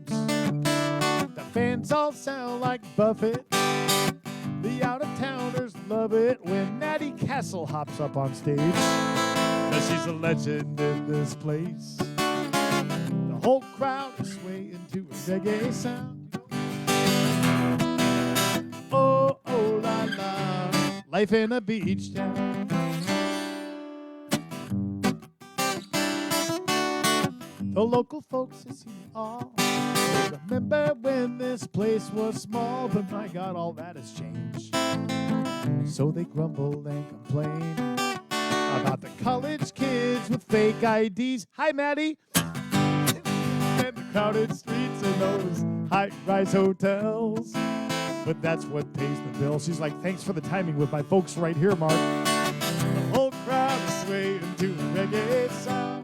The fans all sound like Buffett. The out-of-towners love it when Maddie Castle hops up on stage. Now she's a legend in this place. The whole crowd is swaying to a reggae sound. Oh, oh, la, la, life in a beach town. The local folks have seen it all. They remember when this place was small, but my God, all that has changed. So they grumble and complain about the college kids with fake IDs. Hi, Maddie. And the crowded streets and those high-rise hotels. But that's what pays the bill. She's like, thanks for the timing with my folks right here, Mark. The whole crowd is swaying to a reggae song.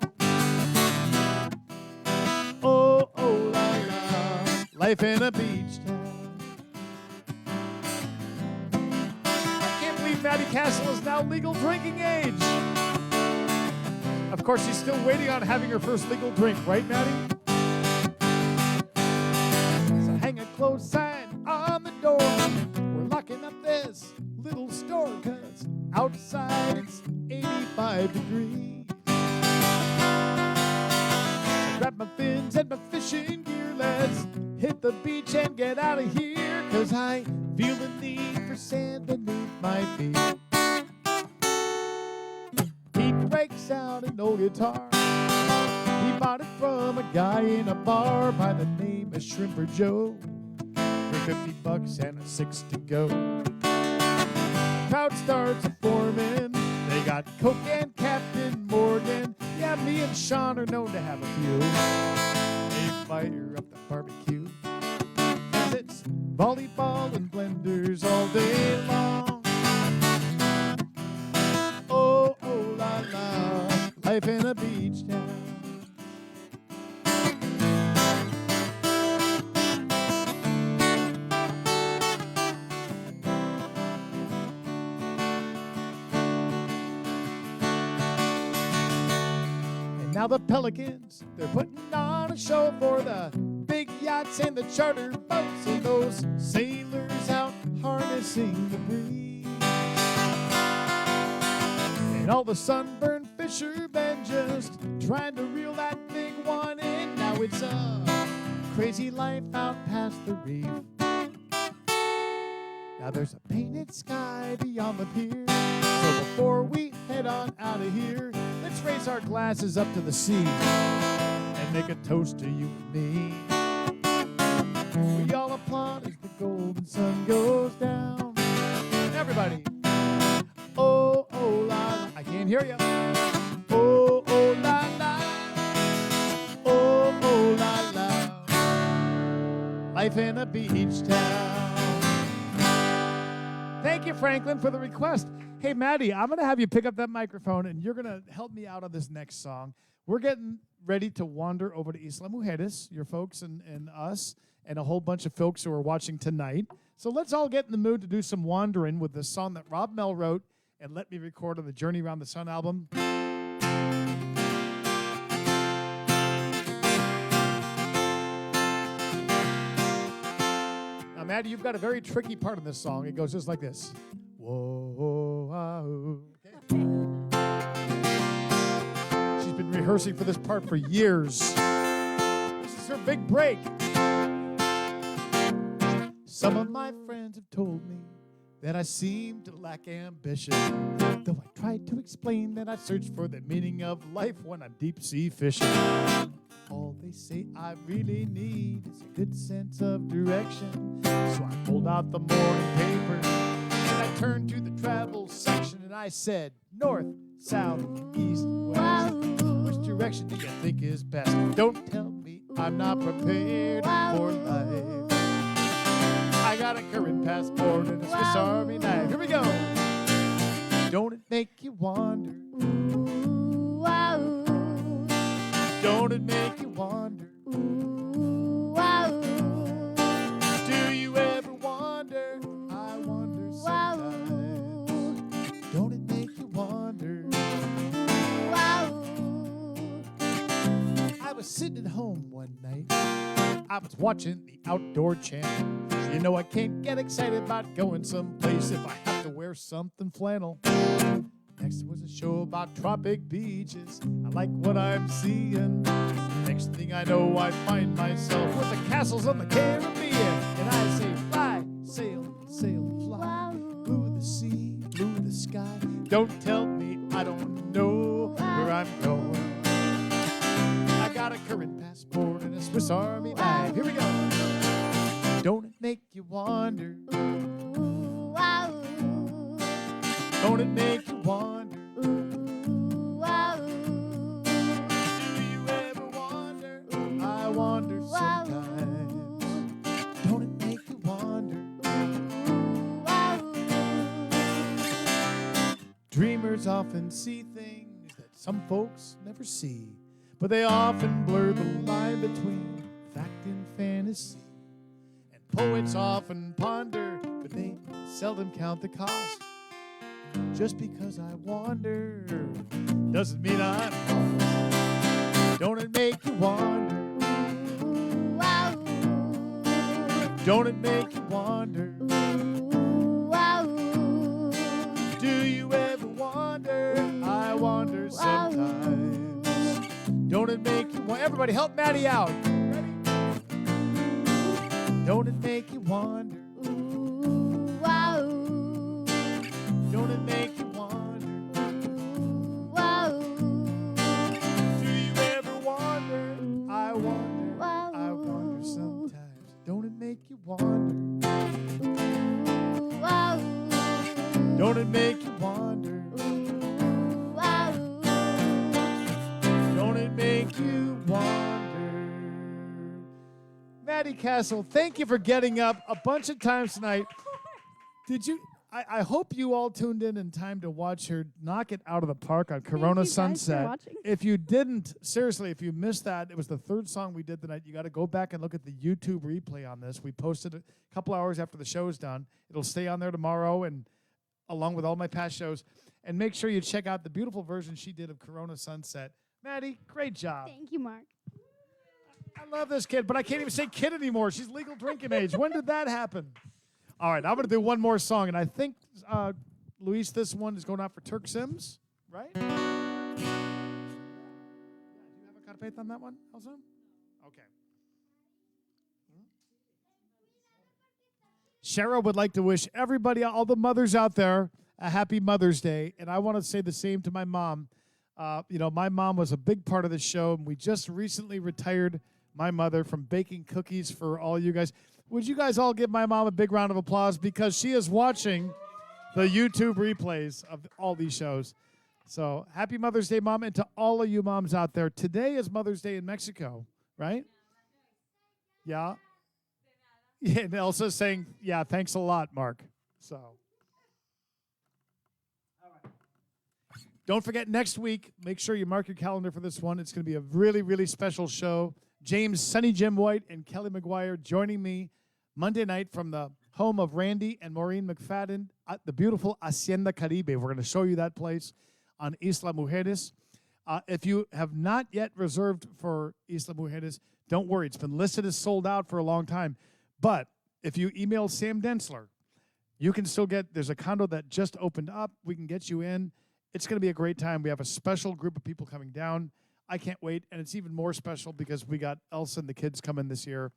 Oh, oh, la, la, life in a beach town. I can't believe Maddie Castle is now legal drinking age. Of course, she's still waiting on having her first legal drink, right, Maddie? So hang a close sign on the door. We're locking up this little store, 'cause outside it's 85 degrees. Grab my fins and my fishing gear, let's hit the beach and get out of here, 'cause I feel the need for sand beneath my feet. He breaks out an old guitar. He bought it from a guy in a bar by the name of Shrimper Joe for $50 and a 6 to go. The crowd starts forming. They got Coke and Captain Morgan. Yeah, me and Sean are known to have a few. They fire up the barbecue, 'cause it's volleyball and blenders all day long. Oh, oh, la, la, life in a beach town. Now the Pelicans, they're putting on a show for the big yachts and the charter boats and those sailors out harnessing the breeze. And all the sunburned fishermen just trying to reel that big one in. Now it's a crazy life out past the reef. Now there's a painted sky beyond the pier. So before we head on out of here, let's raise our glasses up to the sea and make a toast to you and me. We all applaud as the golden sun goes down. Everybody. Oh, oh, la, la. I can't hear you. Oh, oh, la, la. Oh, oh, la, la. Life in a beach town. Thank you, Franklin, for the request. Hey, Maddie, I'm going to have you pick up that microphone, and you're going to help me out on this next song. We're getting ready to wander over to Isla Mujeres, your folks and us, and a whole bunch of folks who are watching tonight. So let's all get in the mood to do some wandering with the song that Rob Mel wrote and let me record on the Journey Around the Sun album. Now, Maddie, you've got a very tricky part in this song. It goes just like this. Whoa, wow. Okay. She's been rehearsing for this part for years. This is her big break. Some of my friends have told me that I seem to lack ambition, though I tried to explain that I search for the meaning of life when I'm deep sea fishing. All they say I really need is a good sense of direction. So I pulled out the morning paper and I turned to the travel section and I said, north, south, east, west. Which direction do you think is best? Don't tell me I'm not prepared for life. I got a current passport and a Swiss Army knife. Here we go. Don't it make you wonder? Don't it make you wonder? Do you ever wonder? I wonder sometimes. Don't it make you wonder? I was sitting at home one night. I was watching the Outdoor Channel. You know I can't get excited about going someplace if I have to wear something flannel. Next was a show about tropic beaches. I like what I'm seeing. Next thing I know, I find myself with the castles of the Caribbean. And I say, fly, sail, fly. Blue the sea, blue the sky. Don't tell me I don't know where I'm going. I got a current passport and a Swiss Army knife. Here we go. Don't it make you wonder? Don't it make you wonder? Do you ever wonder? I wonder sometimes. Don't it make you wonder? Dreamers often see things that some folks never see, but they often blur the line between fact and fantasy. Poets often ponder, but they seldom count the cost. Just because I wander doesn't mean I'm lost. Don't it make you wonder? Don't it make you wonder? Do you ever wonder? I wonder sometimes. Don't it make you wonder? Everybody help Maddie out. Don't it make you wonder? Don't it make you wonder? Do you ever wonder? I wonder sometimes. Don't it make you wonder? Don't it make you wonder? Don't it make you wonder? Maddie Castle, thank you for getting up a bunch of times tonight. Did you? I hope you all tuned in time to watch her knock it out of the park on Corona Sunset. If you didn't, seriously, if you missed that, it was the third song we did tonight. You got to go back and look at the YouTube replay on this. We posted it a couple hours after the show is done. It'll stay on there tomorrow, and along with all my past shows. And make sure you check out the beautiful version she did of Corona Sunset. Maddie, great job. Thank you, Mark. I love this kid, but I can't even say kid anymore. She's legal drinking age. When did that happen? All right, I'm going to do one more song, and I think, Luis, this one is going out for Turk Sims, right? Yeah, do you have a cut of faith on that one also? Okay. Shara would like to wish everybody, all the mothers out there, a happy Mother's Day, and I want to say the same to my mom. My mom was a big part of the show, and we just recently retired my mother from baking cookies for all you guys. Would you guys all give my mom a big round of applause because she is watching the YouTube replays of all these shows. So happy Mother's Day, Mom, and to all of you moms out there. Today is Mother's Day in Mexico, right? Yeah. Yeah, and Elsa's saying, yeah, thanks a lot, Mark. So. Don't forget, next week, make sure you mark your calendar for this one. It's going to be a really, really special show. James, Sonny Jim White, and Kelly McGuire joining me Monday night from the home of Randy and Maureen McFadden at the beautiful Hacienda Caribe. We're going to show you that place on Isla Mujeres. If you have not yet reserved for Isla Mujeres, don't worry. It's been listed as sold out for a long time. But if you email Sam Densler, You can still there's a condo that just opened up. We can get you in. It's going to be a great time. We have a special group of people coming down. I can't wait. And it's even more special because we got Elsa and the kids coming this year.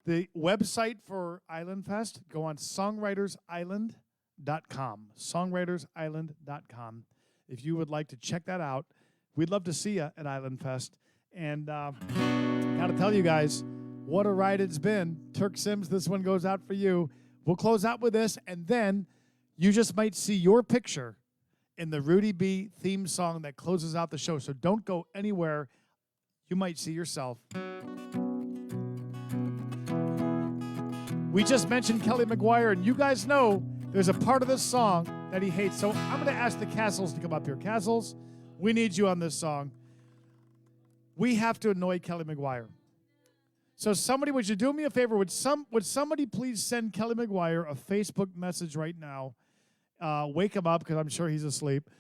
The website for Island Fest, go on songwritersisland.com. Songwritersisland.com. If you would like to check that out, we'd love to see you at Island Fest. And got to tell you guys, what a ride it's been. Turk Sims, this one goes out for you. We'll close out with this, and then you just might see your picture in the Rudy B theme song that closes out the show. So don't go anywhere. You might see yourself. We just mentioned Kelly McGuire, and you guys know there's a part of this song that he hates. So I'm going to ask the Castles to come up here. Castles, we need you on this song. We have to annoy Kelly McGuire. So somebody, would you do me a favor? Would somebody please send Kelly McGuire a Facebook message right now? Wake him up because I'm sure he's asleep.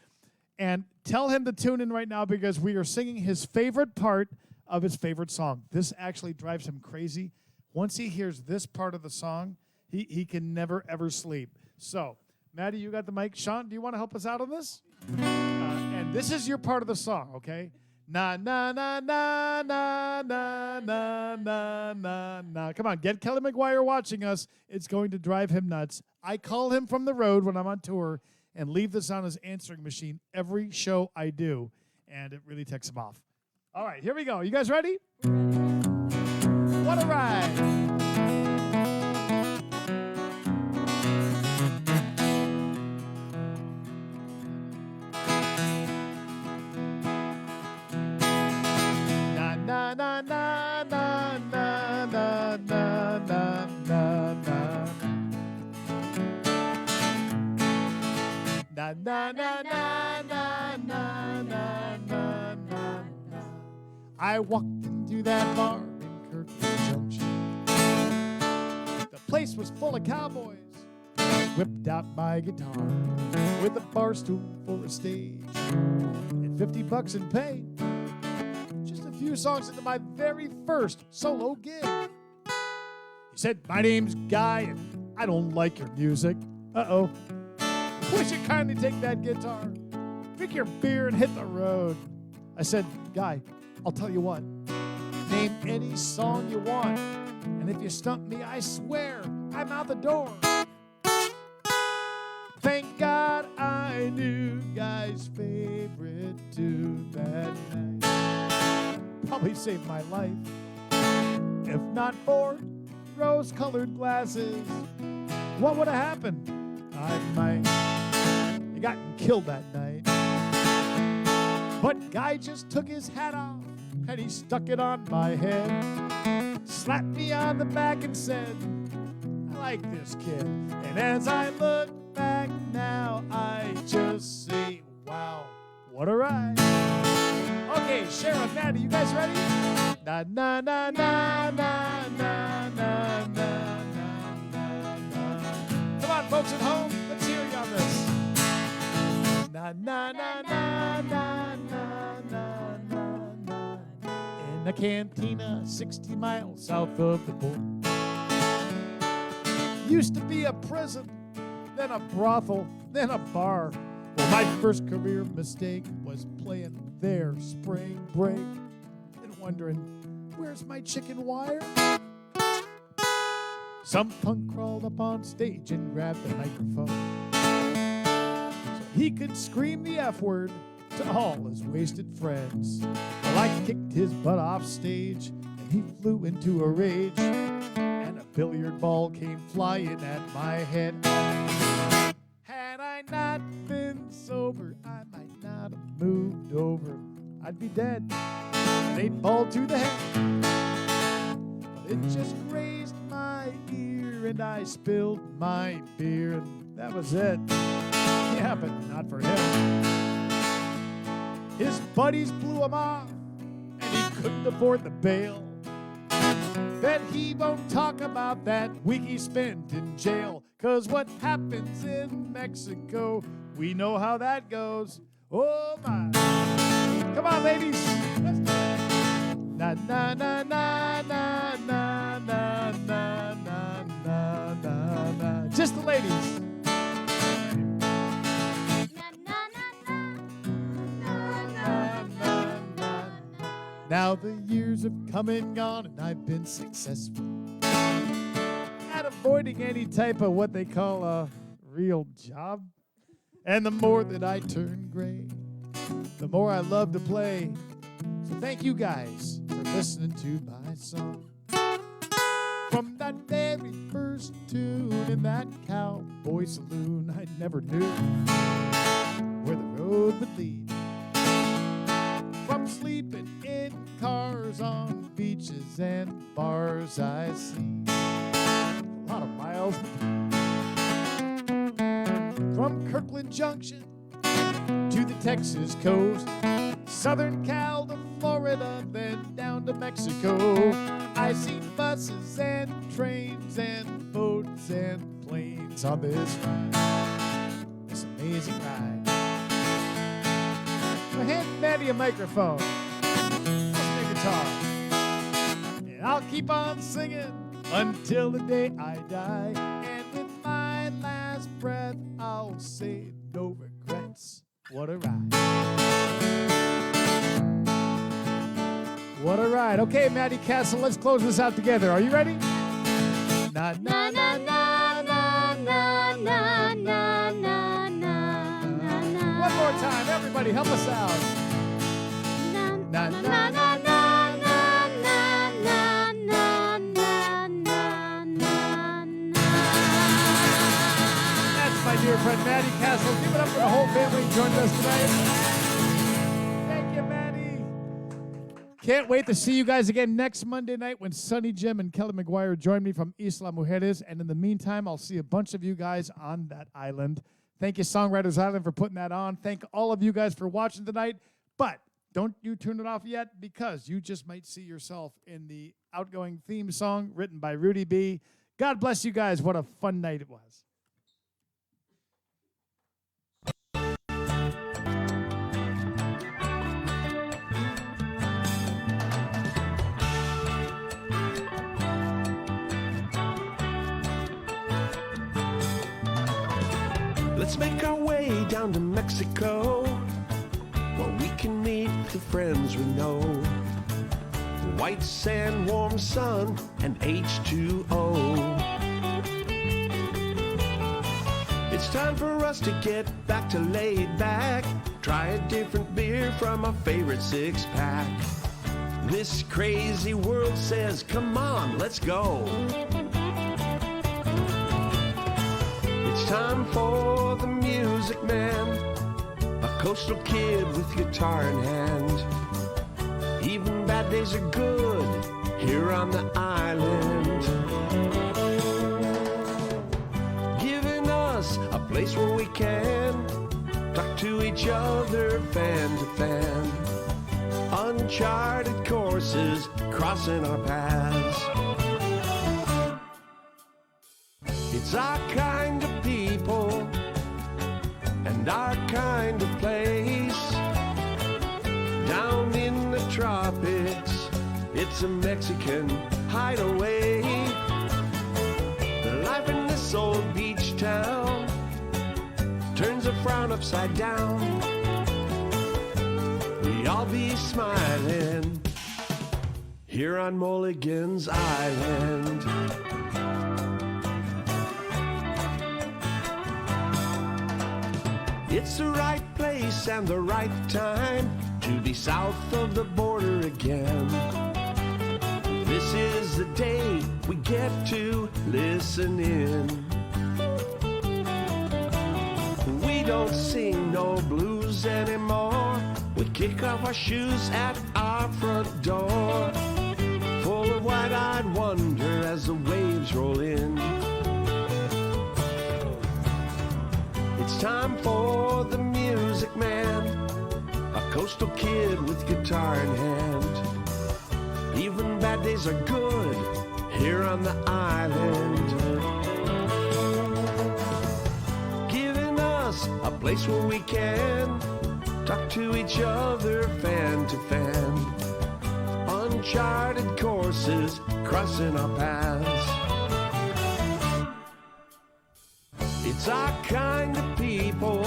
And tell him to tune in right now because we are singing his favorite part of his favorite song. This actually drives him crazy. Once he hears this part of the song, he can never, ever sleep. So, Maddie, you got the mic. Sean, do you want to help us out on this? And this is your part of the song, okay? Na, na, na, na, na, na, na, na, na, na. Come on, get Kelly McGuire watching us. It's going to drive him nuts. I call him from the road when I'm on tour and leave this on his answering machine every show I do, and it really ticks him off. All right, here we go. You guys ready? What a ride. Na na na na na na na na na na. Na na na na na na na na na. I walked into that bar in Kirkland Junction. The place was full of cowboys. Whipped out my guitar with a bar stool for a stage and $50 in pay. Few songs into my very first solo gig. He said, "My name's Guy, and I don't like your music." Uh-oh. Would you kindly take that guitar, drink your beer, and hit the road? I said, "Guy, I'll tell you what. Name any song you want, and if you stump me, I swear I'm out the door." Thank God I knew Guy's favorite tune that night. Probably saved my life. If not for rose-colored glasses, what would have happened? I might have gotten killed that night. But Guy just took his hat off and he stuck it on my head, slapped me on the back and said, "I like this kid." And as I look back now, I just say, wow, what a ride. Okay, Sharon, Maddie, you guys ready? Na na na na na na na na na na. Come on, folks at home, let's hear you on this. Na na na na na na na na. In a cantina 60 miles south of the border. Used to be a prison, then a brothel, then a bar. Well, my first career mistake was playing their spring break and wondering, where's my chicken wire? Some punk crawled up on stage and grabbed the microphone so he could scream the F word to all his wasted friends. Well, I kicked his butt off stage and he flew into a rage, and a billiard ball came flying at my head. Had I not been sober, I might not have moved over. I'd be dead. An 8-ball to the head. But it just grazed my ear and I spilled my beer, and that was it. Yeah, but not for him. His buddies blew him off and he couldn't afford the bail. Bet he won't talk about that week he spent in jail. 'Cause what happens in Mexico, we know how that goes. Oh my. Come on, ladies. Let's do it. Na na na na na na na na na na na. Just the ladies. Now the years have come and gone, and I've been successful at avoiding any type of what they call a real job. And the more that I turn gray, the more I love to play. So thank you guys for listening to my song. From that very first tune in that cowboy saloon, I never knew where the road would lead. From sleeping in cars on beaches and bars, I see a lot of miles between. From Kirkland Junction to the Texas coast, Southern Cal to Florida, then down to Mexico. I see buses and trains and boats and planes on this ride, this amazing ride. So hand Maddie a microphone, plus me a guitar, and I'll keep on singing until the day I die. And with my last breath, I'll say no regrets. What a ride. What a ride. Okay, Maddie Castle, let's close this out together. Are you ready? Na na na na na na na na na na. One more time, everybody, help us out. Na na na na na na na na na na na. That's my dear friend Maddie Castle. Give it up for the whole family who joined us tonight. Thank you, Maddie. Can't wait to see you guys again next Monday night when Sonny Jim and Kelly McGuire join me from Isla Mujeres. And in the meantime, I'll see a bunch of you guys on that island. Thank you, Songwriters Island, for putting that on. Thank all of you guys for watching tonight. But don't you turn it off yet, because you just might see yourself in the outgoing theme song written by Rudy B. God bless you guys. What a fun night it was. Let's make our way down to Mexico, where we can meet the friends we know. White sand, warm sun, and H2O. It's time for us to get back to laid back. Try a different beer from our favorite six-pack. This crazy world says, come on, let's go. It's time for the music man, a coastal kid with guitar in hand. Even bad days are good here on the island. Giving us a place where we can talk to each other fan to fan. Uncharted courses crossing our paths. It's our kind of people and our kind of place. Down in the tropics, it's a Mexican hideaway. The life in this old beach town turns a frown upside down. We all be smiling here on Mulligan's Island. It's the right place and the right time to be south of the border again. This is the day we get to listen in. We don't sing no blues anymore. We kick off our shoes at our front door, full of wide-eyed wonder as the waves roll in. It's time for the music man, a coastal kid with guitar in hand. Even bad days are good here on the island. Giving us a place where we can talk to each other fan to fan. Uncharted courses crossing our paths. It's our kind of people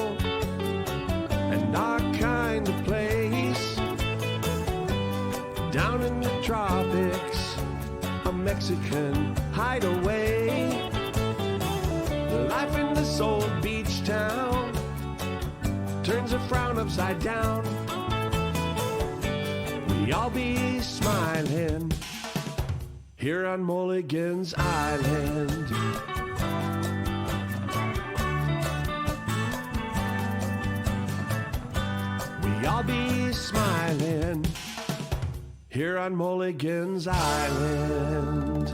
and our kind of place. Down in the tropics, a Mexican hideaway. Life in this old beach town turns a frown upside down. We all be smiling here on Mulligan's Island. We all be smiling here on Mulligan's Island.